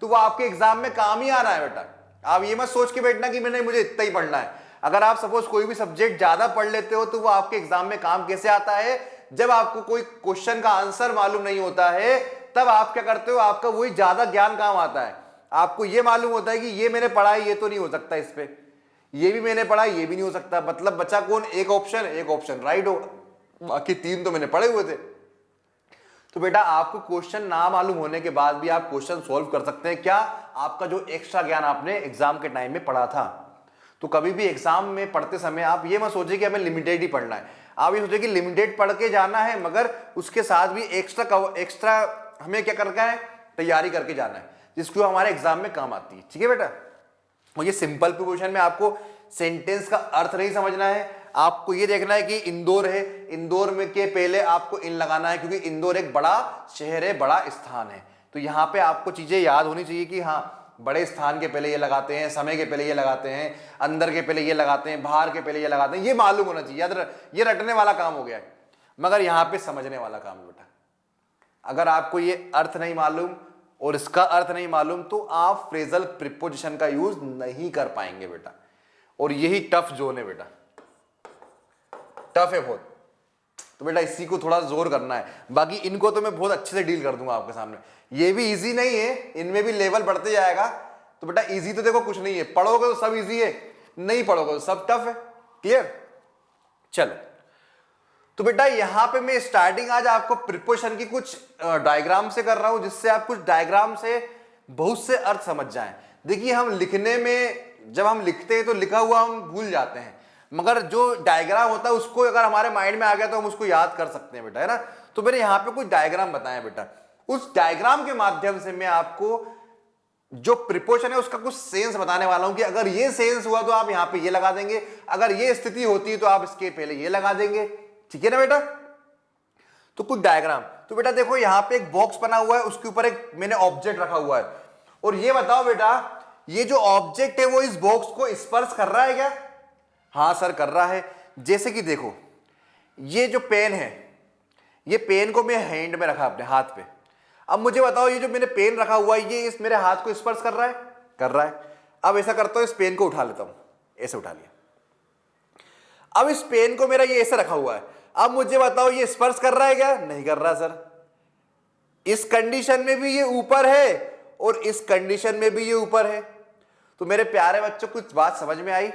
तो वो आपके एग्जाम में काम ही आना है बेटा। आप ये मत सोच के बैठना कि मैंने मुझे इतना ही पढ़ना है। अगर आप सपोज कोई भी सब्जेक्ट ज्यादा पढ़ लेते हो तो वो आपके एग्जाम में काम कैसे आता है, जब आपको कोई क्वेश्चन का आंसर मालूम नहीं होता है तब आप क्या करते हो, आपका वही ज्यादा ज्ञान काम आता है। आपको यह मालूम होता है कि ये मैंने पढ़ा है, ये तो नहीं हो सकता, इस पे ये भी मैंने पढ़ा, ये भी नहीं हो सकता, मतलब बचा कौन, एक ऑप्शन राइट हो, बाकी 3 तो मैंने पढ़े हुए थे। तो बेटा आपको क्वेश्चन ना मालूम होने के बाद भी आप क्वेश्चन सॉल्व कर सकते हैं, क्या, आपका जो एक्स्ट्रा ज्ञान आपने एग्जाम के टाइम में पढ़ा था। तो कभी भी एग्जाम में पढ़ते समय आप ये मत सोचिए कि हमें लिमिटेड ही पढ़ना है, आप ये सोचिए कि लिमिटेड पढ़ के जाना है, मगर उसके साथ भी एक्स्ट्रा हमें क्या करना है, तैयारी करके जाना है, जिसको हमारे एग्जाम में काम आती है। ठीक है बेटा, और ये सिंपल प्रिपोजिशन में आपको सेंटेंस का अर्थ नहीं समझना है, आपको ये देखना है कि इंदौर है, इंदौर में के पहले आपको इन लगाना है, क्योंकि इंदौर एक बड़ा शहर है, बड़ा स्थान है। तो यहाँ पे आपको चीजें याद होनी चाहिए कि हाँ, बड़े स्थान के पहले ये लगाते हैं, समय के पहले ये लगाते हैं, अंदर के पहले ये लगाते हैं, बाहर के पहले ये लगाते हैं, ये मालूम होना चाहिए। याद ये रटने वाला काम हो गया है, मगर यहाँ पे समझने वाला काम है बेटा। अगर आपको ये अर्थ नहीं मालूम और इसका अर्थ नहीं मालूम तो आप फ्रेजल प्रीपोजिशन का यूज नहीं कर पाएंगे बेटा, और यही टफ जोन है बेटा, टफ है बहुत। तो बेटा इसी को थोड़ा जोर करना है, बाकी इनको तो मैं बहुत अच्छे से डील कर दूंगा आपके सामने। ये भी इजी नहीं है, इनमें भी लेवल बढ़ते जाएगा। तो बेटा इजी तो देखो कुछ नहीं है, पढ़ोगे तो सब इजी है, नहीं पढ़ोगे तो सब टफ है। क्लियर, चलो। तो बेटा यहां पे मैं स्टार्टिंग आज आपको प्रीपोजिशन की कुछ डायग्राम से कर रहा हूं, जिससे आप कुछ डायग्राम से बहुत से अर्थ समझ जाएं। देखिए हम लिखने में जब हम लिखते हैं तो लिखा हुआ हम भूल जाते हैं, मगर जो डायग्राम होता है उसको अगर हमारे माइंड में आ गया तो हम उसको याद कर सकते हैं बेटा, है ना। तो मेरे यहाँ पे कुछ डायग्राम बताए बेटा, उस डायग्राम के माध्यम से मैं आपको जो प्रीपोजिशन है उसका कुछ सेंस बताने वाला हूं कि अगर ये सेंस हुआ तो आप यहां पे ये लगा देंगे, अगर ये स्थिति होती है तो आप इसके पहले ये लगा देंगे। ठीक है ना बेटा। तो कुछ डायग्राम, तो बेटा देखो यहां पे एक बॉक्स बना हुआ है, उसके ऊपर एक मैंने ऑब्जेक्ट रखा हुआ है, और ये बताओ बेटा ये जो ऑब्जेक्ट है वो इस बॉक्स को स्पर्श कर रहा है क्या? हाँ सर कर रहा है। जैसे कि देखो ये जो पेन है, ये पेन को मैं हैंड में रखा अपने हाथ पे, अब मुझे बताओ ये जो मैंने पेन रखा हुआ है ये इस मेरे हाथ को स्पर्श कर रहा है? कर रहा है। अब ऐसा करता हूं, इस पेन को उठा लेता हूं, ऐसे उठा लिया, अब इस पेन को मेरा ये ऐसे रखा हुआ है, अब मुझे बताओ ये स्पर्श कर रहा है क्या? नहीं कर रहा सर। इस कंडीशन में भी ये ऊपर है और इस कंडीशन में भी ये ऊपर है। तो मेरे प्यारे बच्चों कुछ बात समझ में आई?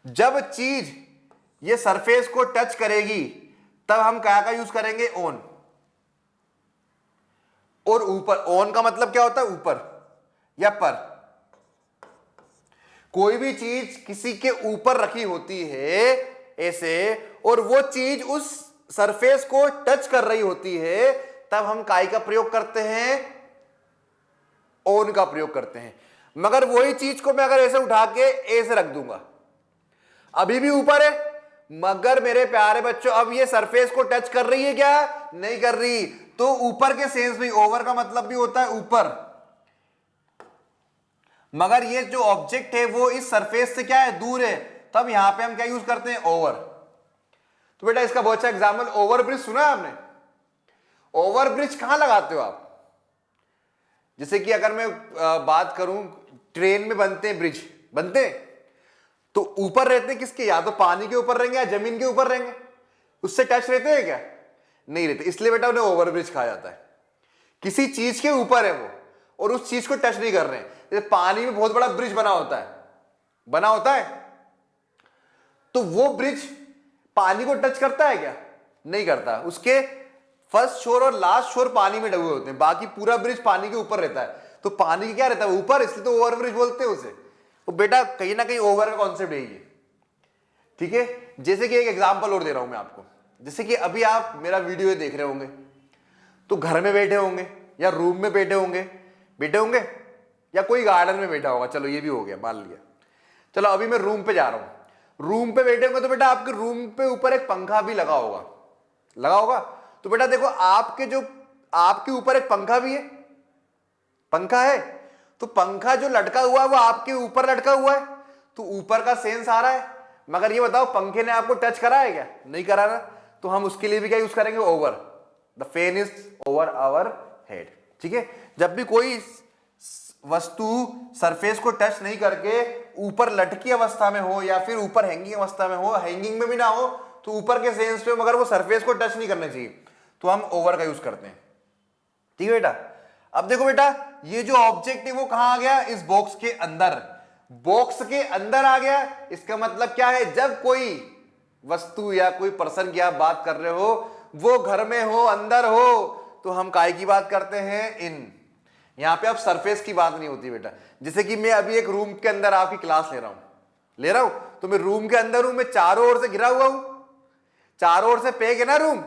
जब चीज ये सरफेस को टच करेगी तब हम क्या का यूज करेंगे? ऑन। और ऊपर, ऑन का मतलब क्या होता है? ऊपर या पर। कोई भी चीज किसी के ऊपर रखी होती है ऐसे, और वो चीज उस सरफेस को टच कर रही होती है, तब हम काय का प्रयोग करते हैं? ऑन का प्रयोग करते हैं। मगर वही चीज को मैं अगर ऐसे उठा के ऐसे रख दूंगा, अभी भी ऊपर है, मगर मेरे प्यारे बच्चों अब ये सरफेस को टच कर रही है क्या? नहीं कर रही। तो ऊपर के सेंस में ओवर का मतलब भी होता है ऊपर, मगर ये जो ऑब्जेक्ट है वो इस सरफेस से क्या है? दूर है, तब यहां पे हम क्या यूज करते हैं? ओवर। तो बेटा इसका बहुत अच्छा एग्जाम्पल, ओवर ब्रिज सुना है आपने? ओवर ब्रिज कहां लगाते हो आप? जैसे कि अगर मैं बात करूं, ट्रेन में बनते हैं ब्रिज, बनते हैं तो ऊपर रहते हैं किसके? या तो पानी के ऊपर रहेंगे या जमीन के ऊपर रहेंगे, उससे टच रहते हैं क्या? नहीं रहते। इसलिए बेटा उन्हें ओवर ब्रिज कहा जाता है। किसी चीज के ऊपर है वो और उस चीज को टच नहीं कर रहे हैं। जैसे पानी में बहुत बड़ा ब्रिज बना होता है, बना होता है, तो वो ब्रिज पानी को टच करता है क्या? नहीं करता। उसके फर्स्ट छोर और लास्ट छोर पानी में डूबे होते हैं, बाकी पूरा ब्रिज पानी के ऊपर रहता है। तो पानी क्या रहता है? ऊपर, इसलिए तो ओवर ब्रिज बोलते हैं उसे। तो बेटा कहीं ना कहीं ओवर का कॉन्सेप्ट है ये। ठीक है, जैसे कि एक एग्जांपल और दे रहा हूं मैं आपको। जैसे कि अभी आप मेरा वीडियो देख रहे होंगे तो घर में बैठे होंगे या रूम में बैठे होंगे या कोई गार्डन में बैठा होगा, चलो ये भी हो गया, मान लिया। चलो अभी मैं रूम पे जा रहा हूं, रूम पे बैठे होंगे तो बेटा आपके रूम पे ऊपर एक पंखा भी लगा होगा। तो बेटा देखो आपके ऊपर एक पंखा भी है, पंखा है, तो पंखा जो लटका हुआ है वो आपके ऊपर लटका हुआ है, तो ऊपर का सेंस आ रहा है। मगर ये बताओ पंखे ने आपको टच करा है क्या? नहीं करा ना। तो हम उसके लिए भी क्या यूज करेंगे? Over. The fan is over our head. ठीक है, जब भी कोई वस्तु सरफेस को टच नहीं करके ऊपर लटकी अवस्था में हो या फिर ऊपर हैंगिंग अवस्था में हो, हैंगिंग में भी ना हो, तो ऊपर के सेंस पे मगर वो सरफेस को टच नहीं करना चाहिए, तो हम ओवर का यूज करते हैं। ठीक है बेटा। अब देखो बेटा, ये जो ऑब्जेक्ट है वो कहां आ गया, इस बॉक्स के अंदर, बॉक्स के अंदर आ गया। इसका मतलब क्या है, जब कोई वस्तु या कोई पर्सन की आप बात कर रहे हो, वो घर में हो, अंदर हो, तो हम काय की बात करते हैं, इन। यहां पे अब सरफेस की बात नहीं होती बेटा। जैसे कि मैं अभी एक रूम के अंदर आपकी क्लास ले रहा हूं, तो मैं रूम के अंदर हूं, मैं चारों ओर से घिरा हुआ हूं, चारों ओर से पैक है ना रूम।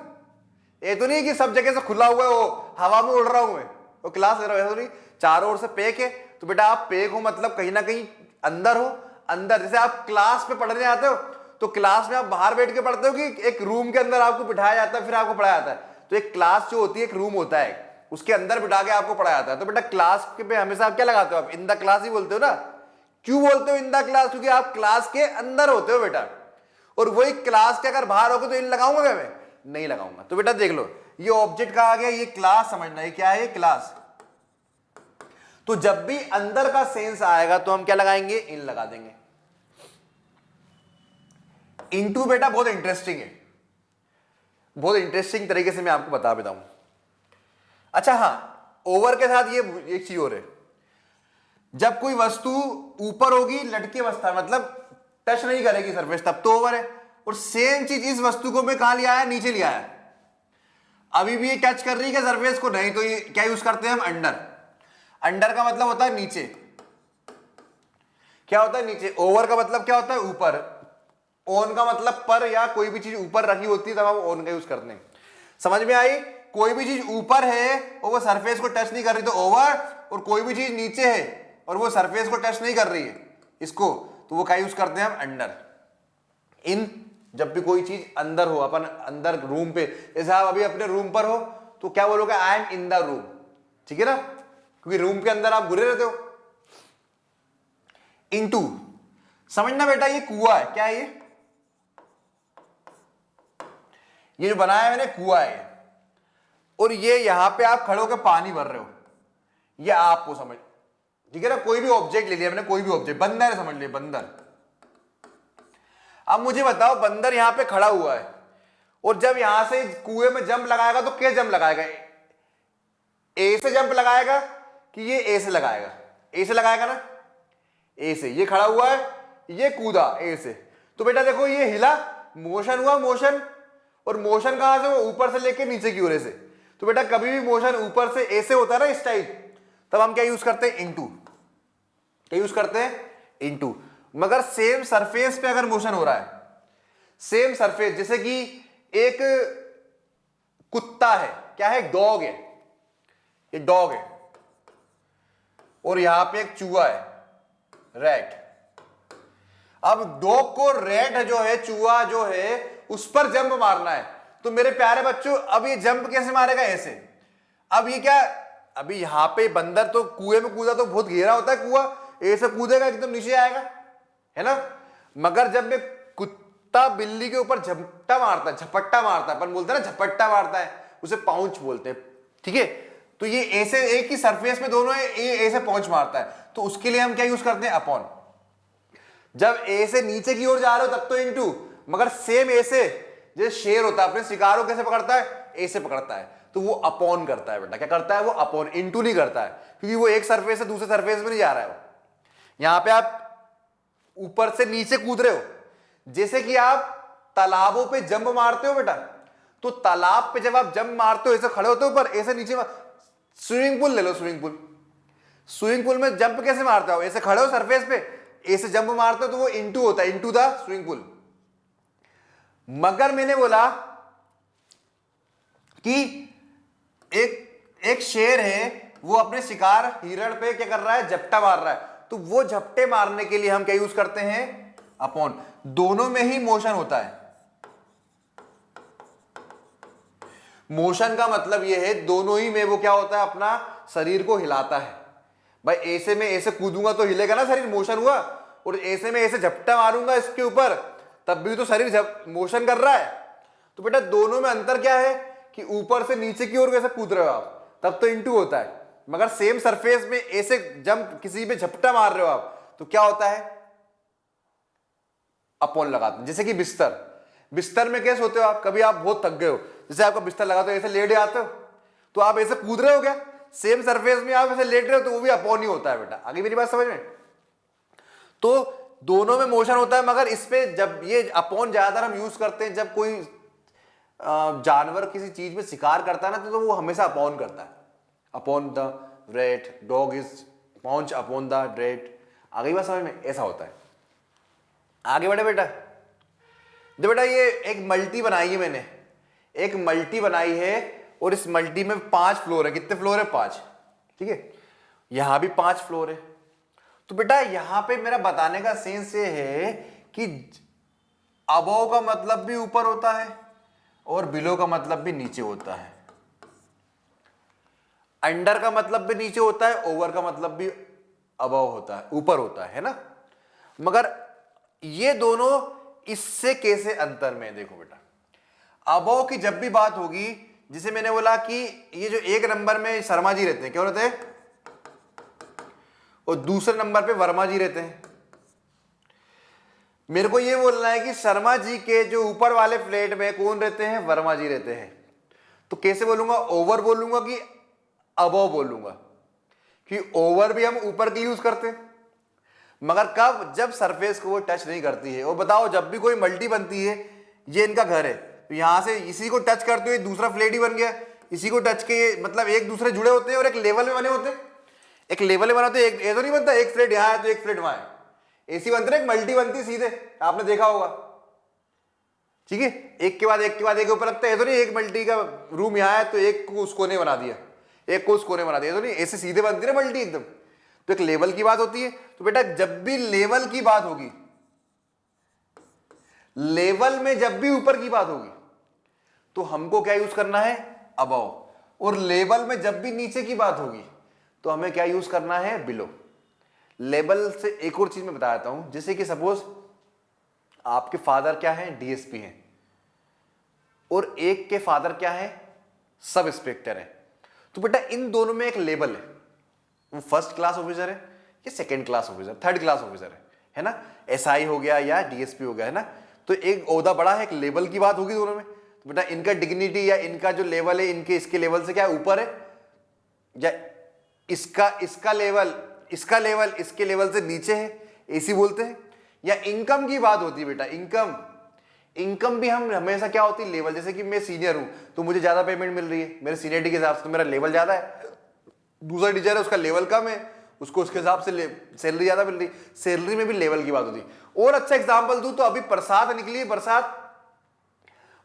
ये तो नहीं कि सब जगह से खुला हुआ है, वो हवा में उड़ रहा हूं मैं, वो क्लास ले रहा हूं, तो नहीं, चारों ओर से पैक है। तो बेटा आप पैक हो मतलब कहीं ना कहीं अंदर हो, अंदर। जैसे आप क्लास पे पढ़ने आते हो, तो क्लास में आप बाहर बैठ के पढ़ते हो कि एक रूम के अंदर आपको बिठाया जाता है, फिर आपको पढ़ाया जाता है। तो एक क्लास जो होती है, एक रूम होता है, उसके अंदर बिठा के आपको पढ़ाया जाता है। तो बेटा क्लास के पे हमेशा आप क्या लगाते हो, आप इन द क्लास ही बोलते हो ना। क्यों बोलते हो इन द क्लास, क्योंकि आप क्लास के अंदर होते हो बेटा। और वही क्लास के अगर बाहर होगे तो इन लगाऊंगा क्या मैं, नहीं लगाऊंगा। तो बेटा देख लो, ये ऑब्जेक्ट कहा गया, ये क्लास समझना है, क्या है ये क्लास। तो जब भी अंदर का सेंस आएगा तो हम क्या लगाएंगे, इन लगा देंगे। इनटू बेटा बहुत इंटरेस्टिंग है, बहुत इंटरेस्टिंग तरीके से मैं आपको बता देता हूं। अच्छा हाँ, ओवर के साथ ये एक चीज और है, जब कोई वस्तु ऊपर होगी लटके अवस्था, मतलब टच नहीं करेगी सरफेस, तब तो ओवर है। और सेम चीज इस वस्तु को मैं कहां लिया है, नीचे लिया है, अभी भी ये टच कर रही है सरफेस को, नहीं, तो ये क्या यूज करते हैं हम, अंडर। अंडर का मतलब होता है नीचे, क्या होता है नीचे। ओवर का मतलब क्या होता है, ऊपर। ऑन का मतलब पर, या कोई भी चीज ऊपर रखी होती है तब हम ऑन का यूज करते हैं। समझ में आई, कोई भी चीज ऊपर है और वो सरफेस को टच नहीं कर रही तो ओवर, और कोई भी चीज नीचे है और वो सरफेस को टच नहीं कर रही है इसको, तो वो क्या यूज करते हैं हम, अंडर। इन जब भी कोई चीज अंदर हो, अपन अंदर रूम पे, जैसे आप अभी अपने रूम पर हो तो क्या बोलोगे, I am in the room, ठीक है ना, क्योंकि रूम के अंदर आप घुरे रहते हो। इनटू समझना बेटा, ये कुआं है, क्या है ये जो बनाया है मैंने कुआं है, और ये यहां पे आप खड़े होकर पानी भर रहे हो, ये आपको समझ, ठीक है ना। कोई भी ऑब्जेक्ट ले लिया मैंने, कोई भी ऑब्जेक्ट, बंदर समझ लिया, बंदर। अब मुझे बताओ, बंदर यहां पे खड़ा हुआ है, और जब यहां से कुएं में जंप लगाएगा तो क्या जंप लगाएगा, ए से जंप लगाएगा कि ये ए से लगाएगा, ए से लगाएगा ना, ए से। ये खड़ा हुआ है, ये कूदा ए से, तो बेटा देखो ये हिला, मोशन हुआ, मोशन। और मोशन कहां से, वो ऊपर से लेके नीचे की ओर से। तो बेटा कभी भी मोशन ऊपर से ए से होता है ना, इस टाइप, तब हम क्या यूज करते हैं, इनटू। क्या यूज करते हैं, इनटू। मगर सेम सरफेस पे अगर मोशन हो रहा है, सेम सरफेस, जैसे कि एक कुत्ता है, क्या है, डॉग है, ये डॉग है, और यहां पे एक चूहा है, रैट। अब डॉग को रैट जो है, चूहा जो है, उस पर जंप मारना है। तो मेरे प्यारे बच्चों, अब ये जंप कैसे मारेगा, ऐसे। अब ये क्या, अभी यहां पे बंदर तो कुएं में कूदा तो बहुत गहरा होता है कुआं, ऐसे कूदेगा एकदम नीचे आएगा, है ना। मगर जब मैं कुत्ता बिल्ली के ऊपर झपट्टा मारता है, झपट्टा मारता है, अपन बोलते हैं ना झपट्टा मारता है, उसे पाउंच बोलते हैं, ठीक है। तो ये ऐसे एक ही सरफेस में दोनों है, ये ऐसे पाउंच मारता है, तो उसके लिए हम क्या यूज करते हैं, अपॉन। जब ए से नीचे की ओर जा रहे हो तब तो इनटू, मगर सेम ऐसे, जैसे शेर होता है, अपने शिकार को कैसे पकड़ता है, ऐसे पकड़ता है, तो वो अपॉन करता है बेटा। क्या करता है वो, अपॉन, इनटू नहीं करता है, क्योंकि वो एक सरफेस से दूसरे सरफेस में नहीं जा रहा है वो। यहां पे आप ऊपर से नीचे कूद रहे हो, जैसे कि आप तालाबों पे जंप मारते हो बेटा, तो तालाब पे जब आप जंप मारते हो, ऐसे खड़े होते हो ऊपर, ऐसे नीचे। स्विमिंग पूल ले लो, स्विमिंग पूल, स्विमिंग पूल में जंप कैसे मारते हो, ऐसे खड़े हो सरफेस पे, ऐसे जंप मारते हो, तो वो इनटू होता है, इनटू द स्विमिंग पूल। मगर मैंने बोला कि एक शेर है, वो अपने शिकार हिरण पे क्या कर रहा है, झपटा मार रहा है, तो वो झपटे मारने के लिए हम क्या यूज करते हैं, अपॉन। दोनों में ही मोशन होता है। मोशन का मतलब यह है, दोनों ही में वो क्या होता है, अपना शरीर को हिलाता है। भाई ऐसे में ऐसे कूदूंगा तो हिलेगा ना शरीर, मोशन हुआ, और ऐसे में ऐसे झपटा मारूंगा इसके ऊपर, तब भी तो शरीर मोशन कर रहा है। तो बेटा दोनों में अंतर क्या है, कि ऊपर से नीचे की ओर कैसे कूद रहे हो आप, तब तो इनटू होता है। मगर सेम सरफेस में ऐसे जंप, किसी पे झपटा मार रहे हो आप, तो क्या होता है, अपॉन लगाते हैं। जैसे कि बिस्तर, बिस्तर में कैसे होते हो आप? कभी आप बहुत थक गए हो, जैसे आपका बिस्तर लगा तो ऐसे लेट जाते हो, तो आप ऐसे कूद रहे हो क्या? सेम सरफेस में आप ऐसे लेट रहे हो तो वो भी अपॉन ही होता है बेटा। आगे मेरी बात समझ में? तो दोनों में मोशन होता है, मगर इस पे जब ये अपॉन ज्यादातर हम यूज करते हैं जब कोई जानवर किसी चीज में शिकार करता है ना, तो वो हमेशा अपॉन करता है। Upon the rat, dog is pounce upon the rat. आगे बात समझ में? ऐसा होता है। आगे बढ़े बेटा। जो बेटा ये एक मल्टी बनाई है मैंने, एक मल्टी बनाई है और इस मल्टी में 5 फ्लोर है। कितने फ्लोर है? 5। ठीक है, यहां भी 5 फ्लोर है। तो बेटा यहां पे मेरा बताने का सेंस ये है कि अबव का मतलब भी ऊपर होता है और बिलो का मतलब भी नीचे होता है, अंडर का मतलब भी नीचे होता है, ओवर का मतलब भी अबव होता है, ऊपर होता है ना। मगर ये दोनों इससे कैसे अंतर में? देखो बेटा, अबव की जब भी बात होगी, जिसे मैंने बोला कि ये जो 1 नंबर में शर्मा जी रहते हैं, क्यों रहते हैं, और दूसरे नंबर पे वर्मा जी रहते हैं। मेरे को ये बोलना है कि शर्मा जी के जो ऊपर वाले फ्लैट में कौन रहते हैं? वर्मा जी रहते हैं। तो कैसे बोलूंगा? ओवर बोलूंगा कि अबव बोलूंगा? कि ओवर भी हम ऊपर की यूज करते हैं, मगर कब? जब सरफेस को वो टच नहीं करती है। और बताओ, जब भी कोई मल्टी बनती है, ये इनका घर है, तो यहां से इसी को टच करते हुए दूसरा फ्लैट ही बन गया, इसी को टच के मतलब एक दूसरे जुड़े होते हैं और एक लेवल में बने होते हैं। एक लेवल में बनाते हैं, एक नहीं बनता एक फ्लैट यहां है तो एक फ्लैट वहां है, ऐसी बनती है। एक मल्टी बनती सीधे, आपने देखा होगा। ठीक है, एक के बाद एक के बाद एक ऊपर लगता है, तो नहीं एक मल्टी का रूम यहां है तो एक को उस कोने बना दिया, एक को उस कोने बना दिया, तो नहीं ऐसे सीधे बनती है मल्टी एकदम। तो एक लेवल की बात होती है। तो बेटा जब भी लेवल की बात होगी, लेवल में जब भी ऊपर की बात होगी, तो हमको क्या यूज करना है? अबव। और लेवल में जब भी नीचे की बात होगी, तो हमें क्या यूज करना है? बिलो। लेवल से एक और चीज मैं बता देता हूं, जैसे कि सपोज आपके फादर क्या है? डीएसपी हैं, और एक के फादर क्या है? सब इंस्पेक्टर है। तो बेटा इन दोनों में एक लेवल है, वो फर्स्ट क्लास ऑफिसर है या second class officer, third class officer है ना? एसआई हो गया या डीएसपी हो गया, है ना? तो एक ओहदा बड़ा है, एक लेवल की बात होगी दोनों में। तो बेटा इनका डिग्निटी या इनका जो लेवल है, इनके इसके लेवल से क्या है? ऊपर है, या इसका लेवल इसके लेवल से नीचे है, ऐसी बोलते हैं। या इनकम की बात होती है बेटा, इनकम भी हम हमेशा क्या होती है? लेवल। जैसे कि मैं सीनियर हूं तो मुझे ज्यादा पेमेंट मिल रही है मेरे सीनियरिटी के हिसाब से, तो मेरा लेवल ज्यादा है। दूसरा टीचर है, उसका लेवल कम है, उसको उसके हिसाब से सैलरी ज्यादा मिल रही। सैलरी में भी लेवल की बात होती है। और अच्छा एग्जांपल दूं तो अभी बरसात निकली है,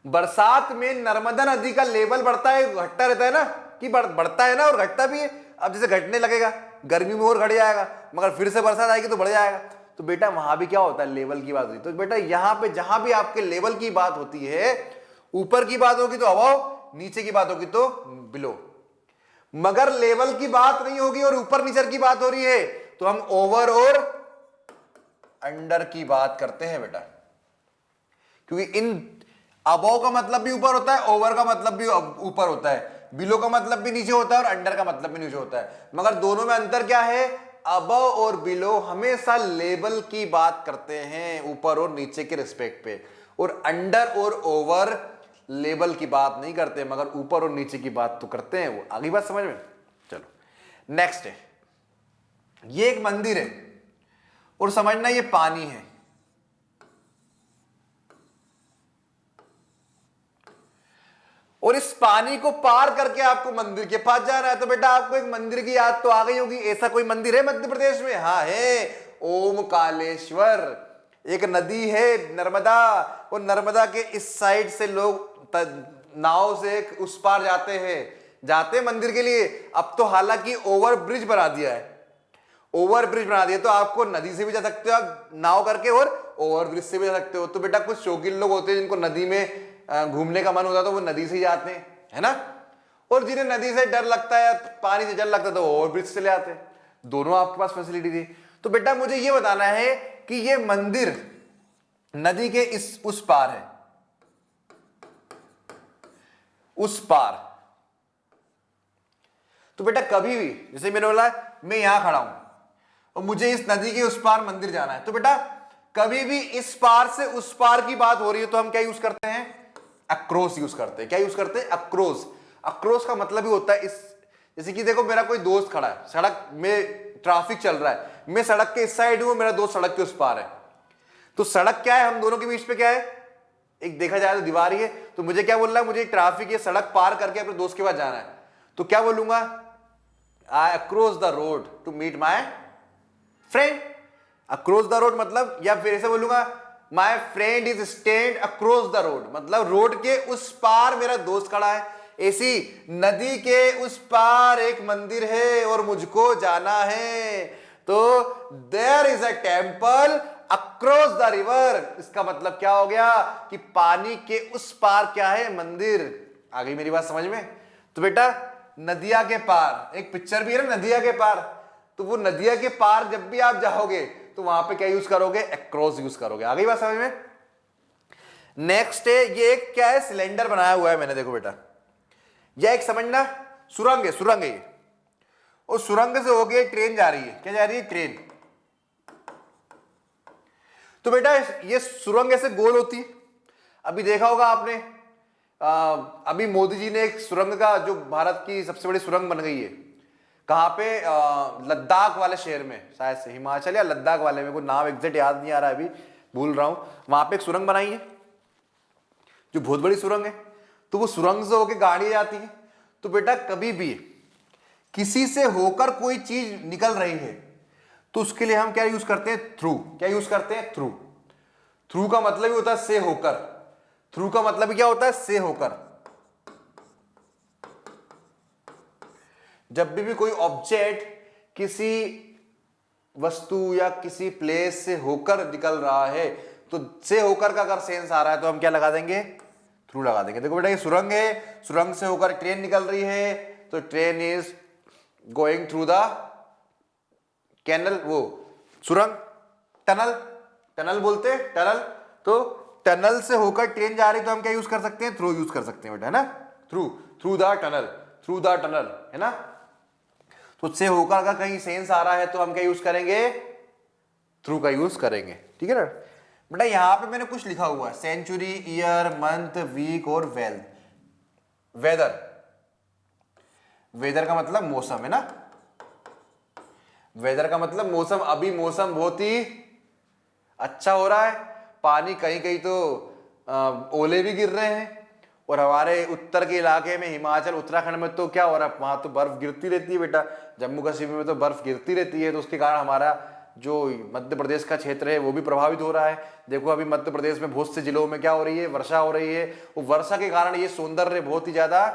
बरसात में नर्मदा नदी का लेवल बढ़ता है, घटता रहता है ना, कि बढ़ता है ना और घटता भी है। अब जैसे घटने लगेगा, गर्मी में और घट जाएगा, मगर फिर से बरसात आएगी तो बढ़ जाएगा। तो बेटा वहां भी क्या होता है? लेवल की बात होती है। तो बेटा यहां पे जहां भी आपके लेवल की बात होती है, ऊपर की बात होगी तो अबव, नीचे की बात होगी तो बिलो। मगर लेवल की बात नहीं होगी और ऊपर नीचे की बात हो रही है, तो हम ओवर और अंडर की बात करते हैं बेटा। क्योंकि इन अबव का मतलब भी ऊपर होता है, ओवर का मतलब भी ऊपर होता है, बिलो का मतलब भी नीचे होता है और अंडर का मतलब भी नीचे होता है। मगर दोनों में अंतर क्या है? अबव और बिलो हमेशा लेवल की बात करते हैं, ऊपर और नीचे के रिस्पेक्ट पे, और अंडर और ओवर लेवल की बात नहीं करते, मगर ऊपर और नीचे की बात तो करते हैं। वो आगे बात समझ में? चलो नेक्स्ट है, ये एक मंदिर है और समझना ये पानी है, और इस पानी को पार करके आपको मंदिर के पास जाना है। तो बेटा आपको एक मंदिर की याद तो आ गई होगी। ऐसा कोई मंदिर है मध्य प्रदेश में? हाँ है, ओमकालेश्वर। एक नदी है नर्मदा, और नर्मदा के इस साइड से लोग नाव से उस पार जाते मंदिर के लिए। अब तो हालांकि ओवर ब्रिज बना दिया है, तो आपको नदी से भी जा सकते हो आप नाव करके, और ओवर ब्रिज से भी जा सकते हो। तो बेटा कुछ शौकीन लोग होते हैं जिनको नदी में घूमने का मन होता है तो वो नदी से ही जाते हैं, है ना? और जिन्हें नदी से डर लगता है, पानी से डर लगता है, तो ओवर ब्रिज से ले आते हैं। दोनों आपके पास फैसिलिटी थी। तो बेटा मुझे ये बताना है कि ये मंदिर नदी के उस पार है, उस पार। तो बेटा कभी भी, जैसे मैंने बोला मैं यहां खड़ा हूं और मुझे इस नदी के उस पार मंदिर जाना है, तो बेटा कभी भी इस पार से उस पार की बात हो रही है तो हम क्या यूज करते हैं, अक्रॉस यूज करते हैं। क्या यूज करते हैं, अक्रॉस। अक्रॉस का मतलब ही होता है इस, जैसे कि देखो मेरा कोई दोस्त खड़ा है, सड़क में ट्रैफिक चल रहा है, मैं सड़क के इस साइड हूं, मेरा दोस्त सड़क के उस पार है, तो सड़क क्या है, हम दोनों के बीच पे क्या है, एक देखा जाए तो दीवार ही है। तो मुझे क्या बोलना है, मुझे ट्रैफिक ये सड़क पार करके अपने दोस्त के पास जाना है, तो क्या बोलूंगा, I across the road to meet my friend. Across the road मतलब, या फिर ऐसे बोलूंगा my friend is stand across the road, मतलब रोड के उस पार मेरा दोस्त खड़ा है। ऐसी नदी के उस पार एक मंदिर है और मुझको जाना है, तो there is a temple across the river. इसका मतलब क्या हो गया कि पानी के उस पार क्या है, मंदिर। आ गई मेरी बात समझ में। तो बेटा नदिया के पार, एक पिक्चर भी है ना नदिया के पार, तो वो नदिया के पार जब भी आप जाओगे तो वहां पे क्या यूज करोगे, अक्रॉस यूज करोगे। आ गई बात समझ में। नेक्स्ट है, ये एक क्या है, सिलेंडर बनाया हुआ है मैंने, देखो बेटा, यह एक समझना सुरंग है, सुरंग है ये, और सुरंग से होके ट्रेन जा रही है, क्या जा रही है, ट्रेन। तो बेटा ये सुरंग ऐसे गोल होती है। अभी देखा होगा आपने, अभी मोदी जी ने एक सुरंग का, जो भारत की सबसे बड़ी सुरंग बन गई है, कहां पे, लद्दाख वाले शहर में, शायद से हिमाचल या लद्दाख वाले में, कोई नाम एग्जैक्ट याद नहीं आ रहा है, अभी भूल रहा हूं। वहां पे एक सुरंग बनाई है जो बहुत बड़ी सुरंग है, तो वो सुरंग से होके गाड़ी जाती है। तो बेटा कभी भी किसी से होकर कोई चीज निकल रही है तो उसके लिए हम क्या यूज करते हैं, थ्रू। क्या यूज करते हैं, थ्रू। थ्रू का मतलब ही होता है से होकर। थ्रू का मतलब क्या होता है, से होकर। जब भी कोई ऑब्जेक्ट किसी वस्तु या किसी प्लेस से होकर निकल रहा है, तो से होकर का अगर सेंस आ रहा है तो हम क्या लगा देंगे, थ्रू लगा देंगे। देखो बेटा ये सुरंग है, सुरंग से होकर ट्रेन निकल रही है, तो train is going through the canal, वो सुरंग, टनल, टनल बोलते हैं, टनल। तो टनल से होकर ट्रेन जा रही तो हम क्या यूज कर सकते हैं, थ्रू यूज कर सकते हैं बेटा, है ना। Through, through the tunnel, through the tunnel, है ना। तो उससे होकर अगर कहीं सेंस आ रहा है तो हम क्या यूज करेंगे, थ्रू का यूज करेंगे, ठीक है ना। बेटा यहां पे मैंने कुछ लिखा हुआ है, सेंचुरी, ईयर, मंथ, वीक और वेदर। वेदर का मतलब मौसम, है ना। वेदर का मतलब मौसम। अभी मौसम बहुत ही अच्छा हो रहा है, पानी कहीं कहीं तो ओले भी गिर रहे हैं, और हमारे उत्तर के इलाके में, हिमाचल उत्तराखंड में तो क्या हो रहा है, वहां तो बर्फ गिरती रहती है बेटा, जम्मू कश्मीर में तो बर्फ गिरती रहती है। तो उसके कारण हमारा जो मध्य प्रदेश का क्षेत्र है वो भी प्रभावित हो रहा है। देखो अभी मध्य प्रदेश में बहुत से जिलों में क्या हो रही है, वर्षा हो रही है। वो वर्षा के कारण ये सौंदर्य बहुत ही ज्यादा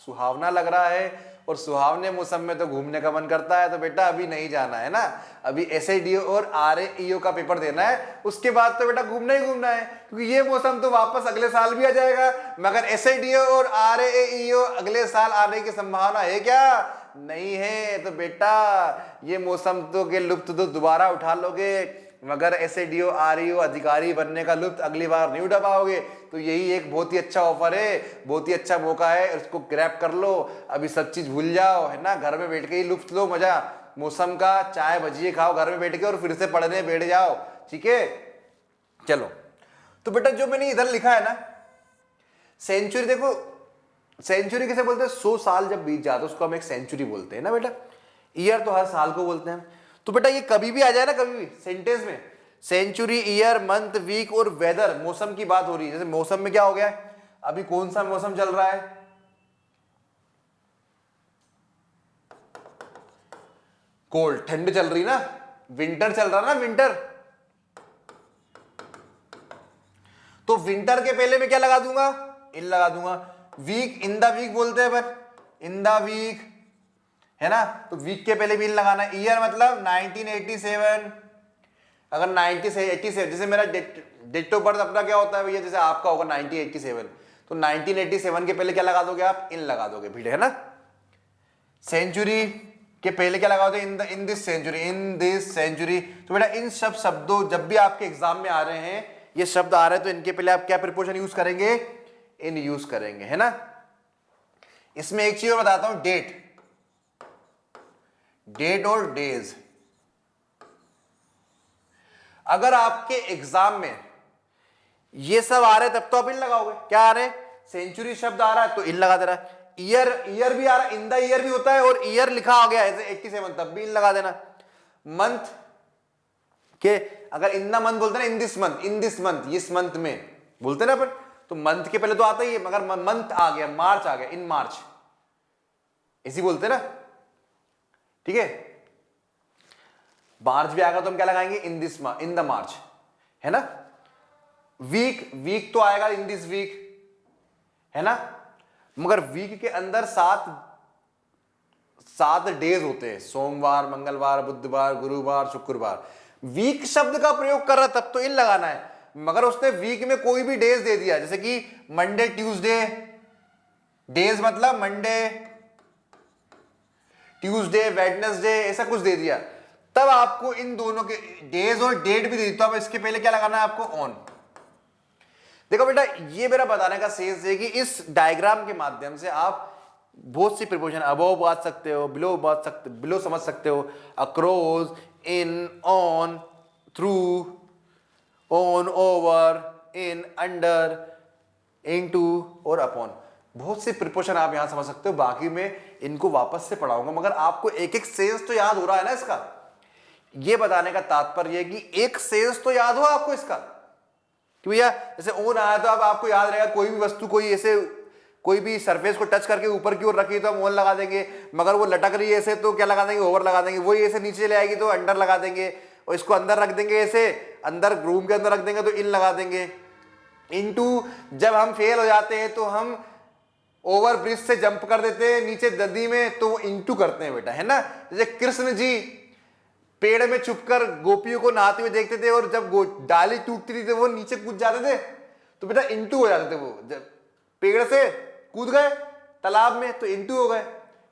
सुहावना लग रहा है, और सुहावने मौसम में तो घूमने का मन करता है। तो बेटा अभी नहीं जाना है ना, अभी SIDO और RAEO का पेपर देना है, उसके बाद तो बेटा घूमना ही घूमना है, क्योंकि ये मौसम तो वापस अगले साल भी आ जाएगा। मगर SIDO और RAEO अगले साल आने की संभावना है क्या, नहीं है। तो बेटा ये मौसम तो के लुत्फ तो दोबारा उठा लोगे, मगर SIDO RAEO अधिकारी बनने का लुत्फ अगली बार नहीं उठा पाओगे। तो यही एक बहुत ही अच्छा ऑफर है, बहुत ही अच्छा मौका है, उसको ग्रैब कर लो। अभी सब चीज भूल जाओ, है ना, घर में बैठ के ही लुत्फ लो, मजा मौसम का, चाय भजिए खाओ घर में बैठ के, और फिर से पढ़ने बैठ जाओ, ठीक है। चलो तो बेटा जो मैंने इधर लिखा है ना, सेंचुरी, देखो सेंचुरी किसे बोलते हैं, 100 साल जब बीत जाता है उसको हम एक सेंचुरी बोलते हैं ना बेटा। ईयर तो हर साल को बोलते हैं। तो बेटा ये कभी भी आ जाए ना, कभी भी सेंटेंस में सेंचुरी, ईयर, मंथ, वीक और वेदर, मौसम की बात हो रही है। जैसे मौसम में क्या हो गया है, अभी कौन सा मौसम चल रहा है, कोल्ड, ठंड चल रही ना, विंटर चल रहा ना, विंटर। तो विंटर के पहले मैं क्या लगा दूंगा, इन लगा दूंगा। वीक, इन द वीक बोलते हैं पर, इन द वीक, है ना। तो वीक के पहले भी इन लगाना। ईयर मतलब 1987, अगर 1987, जैसे मेरा डेट ऑफ बर्थ अपना क्या होता है भैया, जैसे आपका होगा 1987, तो 1987 के पहले क्या लगा दोगे आप, इन लगा दोगे भीड़, है ना। सेंचुरी के पहले क्या लगा दोगे, in this century, in this century. तो बेटा इन सब शब्दों, जब भी आपके एग्जाम में आ रहे हैं ये शब्द आ रहे हैं, तो इनके पहले आप क्या प्रीपोजिशन यूज करेंगे, इन यूज करेंगे, है ना। इसमें एक चीज और बताता हूं, डेट, डेट और डेज। अगर आपके एग्जाम में ये सब आ रहे तब तो आप इन लगाओगे। क्या आ रहे, सेंचुरी शब्द आ रहा है तो इन लगा दे रहा है, ईयर भी आ रहा है, इन द ईयर भी होता है और ईयर लिखा आ गया ऐसे 87 तब भी इन लगा देना। मंथ के अगर इन द मंथ बोलते ना, इन दिस मंथ, इस मंथ में बोलते ना अपन, तो मंथ के पहले तो आता ही है, मगर मंथ आ गया, मार्च आ गया, इन मार्च इसी बोलते ना, ठीक है। मार्च भी आएगा तो हम क्या लगाएंगे, इन द मार्च, है ना। वीक तो आएगा इन दिस वीक, है ना। मगर वीक के अंदर 7 डेज होते हैं, सोमवार, मंगलवार, बुधवार, गुरुवार, शुक्रवार। वीक शब्द का प्रयोग कर रहा तब तो इन लगाना है, मगर उसने वीक में कोई भी डेज दे दिया, जैसे कि मंडे, ट्यूसडे, डेज मतलब मंडे, ट्यूसडे, वेडनेसडे, ऐसा कुछ दे दिया, तब आपको इन दोनों के डेज और डेट भी दे दी, तो अब इसके पहले क्या लगाना है आपको, ऑन। देखो बेटा, ये मेरा बताने का सेंस है कि इस डायग्राम के माध्यम से आप बहुत सी प्रीपोजिशन अबव बात सकते हो, बिलो समझ सकते हो, across, in, on, through, on, over, in, under, into और अपॉन, बहुत से प्रीपोजिशन आप यहां समझ सकते हो। बाकी मैं इनको वापस से पढ़ाऊंगा, मगर आपको एक एक सेंस तो याद हो रहा है ना इसका। ये बताने का तात्पर्य है कि एक सेंस तो याद हो आपको इसका कि भैया जैसे ओन आया तो अब आपको याद रहेगा, कोई भी वस्तु, कोई भी सरफेस को टच करके ऊपर की ओर रखी तो हम ओन लगा देंगे, मगर वो लटक रही है ऐसे तो क्या लगा देंगे, ओवर लगा देंगे। वही ऐसे नीचे ले आएगी तो अंडर लगा देंगे, और इसको अंदर रख देंगे, ऐसे अंदर रूम के अंदर रख देंगे तो इन लगा देंगे। इनटू जब हम फेल हो जाते हैं तो हम ओवर ब्रिज से जंप कर देते हैं नीचे नदी में, तो वो इनटू करते हैं बेटा, है ना। जैसे कृष्ण जी पेड़ में छुपकर गोपियों को नहाते हुए देखते थे, और जब डाली टूटती थी तो वो नीचे कूद जाते थे, तो बेटा इंटू हो जाते थे। वो जब पेड़ से कूद गए तालाब में तो इंटू हो गए,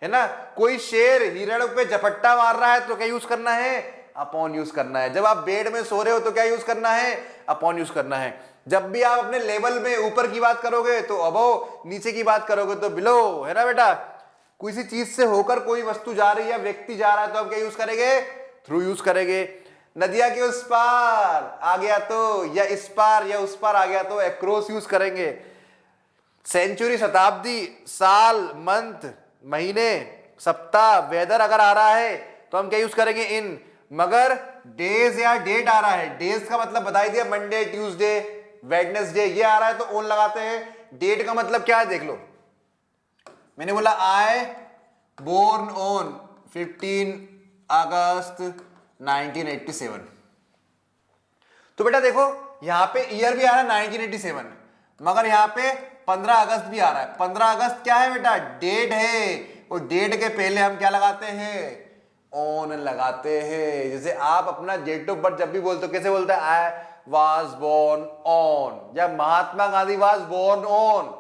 है ना। कोई शेर हिरण पे झपट्टा मार रहा है तो क्या यूज करना है, अपॉन यूज करना है। जब आप बेड में सो रहे हो तो क्या यूज करना है, अपॉन यूज करना है। जब भी आप अपने लेवल में ऊपर की बात करोगे तो अबव, नीचे की बात करोगे तो बिलो, है ना बेटा। किसी चीज से होकर कोई वस्तु जा रही है, व्यक्ति जा रहा है तो आप क्या यूज करेंगे, थ्रू यूज करेंगे। नदिया के उस पार आ गया तो, या इस पार या उस पार आ गया तो अक्रॉस यूज करेंगे। सेंचुरी, शताब्दी, साल, मंथ, महीने, सप्ताह, वेदर अगर आ रहा है तो हम क्या यूज करेंगे, इन। मगर डेज या डेट आ रहा है, डेज का मतलब बता ही दिया, मंडे, ट्यूसडे, वेडनेसडे, ये आ रहा है तो ऑन लगाते हैं। डेट का मतलब क्या है देख लो, मैंने बोला आई बोर्न ऑन 15 अगस्त 1987, तो बेटा देखो यहां पे ईयर भी आ रहा है 1987, मगर यहां पे 15 अगस्त भी आ रहा है। 15 अगस्त क्या है बेटा, डेट है, और डेट के पहले हम क्या लगाते हैं, ऑन लगाते हैं। जैसे आप अपना डेट ऑफ बर्थ जब भी बोलते हो कैसे बोलते हैं, आई वाज बोर्न ऑन, या Mahatma Gandhi was born on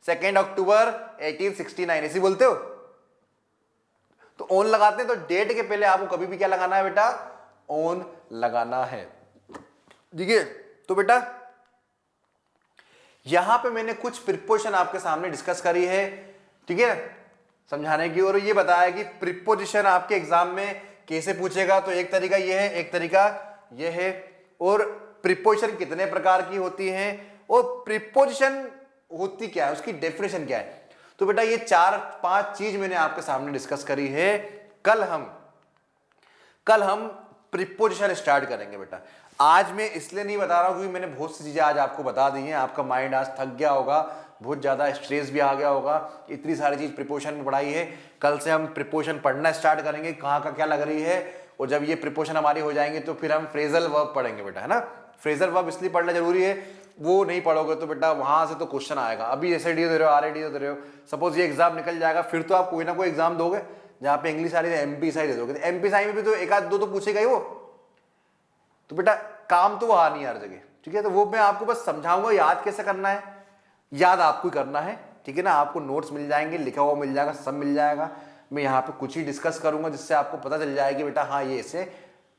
2 अक्टूबर 1869, ऐसे बोलते हो तो ऑन लगाते हैं। तो डेट के पहले आपको कभी भी क्या लगाना है बेटा, ऑन लगाना है, ठीक है। तो बेटा यहां पे मैंने कुछ प्रीपोजिशन आपके सामने डिस्कस करी है, ठीक है, समझाने की, और ये बताया कि प्रीपोजिशन आपके एग्जाम में कैसे पूछेगा। तो एक तरीका ये है, एक तरीका ये है, और प्रीपोजिशन कितने प्रकार की होती हैं, और प्रीपोजिशन होती क्या है, उसकी डेफिनेशन क्या है। तो बेटा ये 4-5 चीज मैंने आपके सामने डिस्कस करी है। कल हम प्रीपोजिशन स्टार्ट करेंगे बेटा। आज मैं इसलिए नहीं बता रहा हूं क्योंकि मैंने बहुत सी चीजें आज आपको बता दी हैं, आपका माइंड आज थक गया होगा, बहुत ज्यादा स्ट्रेस भी आ गया होगा, इतनी सारी चीज प्रीपोजिशन में पढ़ाई है। कल से हम प्रीपोजिशन पढ़ना स्टार्ट करेंगे, कहाँ का क्या लग रही है, और जब ये प्रीपोजिशन हमारी हो जाएंगे तो फिर हम फ्रेजल वर्ब पढ़ेंगे बेटा, है ना। फ्रेजल वर्ब इसलिए पढ़ना जरूरी है, वो नहीं पढ़ोगे तो बेटा वहां से तो क्वेश्चन आएगा। अभी ऐसे डी दे रहे हो, आर डी दे रहे हो, सपोज ये एग्जाम निकल जाएगा, फिर तो आप कोई ना कोई एग्जाम दोगे जहां पे इंग्लिश आ रही है, एमपी साई दे दोगे, तो एमपी साई में भी तो 1-2 तो पूछेगा ही वो, तो बेटा काम तो वहां नहीं हर जगह, ठीक है। तो वो मैं आपको बस समझाऊंगा याद कैसे करना है, याद आपको ही करना है, ठीक है ना। आपको नोट्स मिल जाएंगे, लिखा हुआ मिल जाएगा, सब मिल जाएगा। मैं यहाँ पे कुछ ही डिस्कस करूंगा जिससे आपको पता चल जाएगा कि बेटा हाँ ये इसे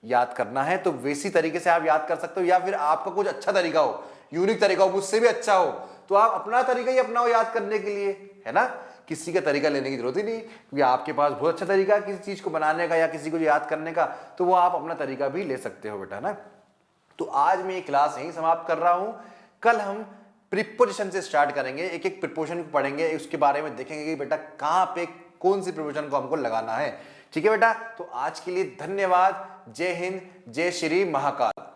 याद करना है, तो वैसी तरीके से आप याद कर सकते हो, या फिर आपका कुछ अच्छा तरीका हो, यूनिक तरीका हो, मुझसे भी अच्छा हो, तो आप अपना तरीका ही अपनाओ याद करने के लिए, है ना। किसी का तरीका लेने की जरूरत ही नहीं, क्योंकि आपके पास बहुत अच्छा तरीका है किसी चीज को बनाने का या किसी को याद करने का, तो वो आप अपना तरीका भी ले सकते हो बेटा, है ना। तो आज मैं ये क्लास यहीं समाप्त कर रहा हूं। कल हम प्रीपोजिशन से स्टार्ट करेंगे, एक एक प्रीपोजिशन को पढ़ेंगे, उसके बारे में देखेंगे कि बेटा कहां पे कौन सी प्रीपोजिशन को हमको लगाना है। ठीक है बेटा, तो आज के लिए धन्यवाद। जय हिंद, जय श्री महाकाल।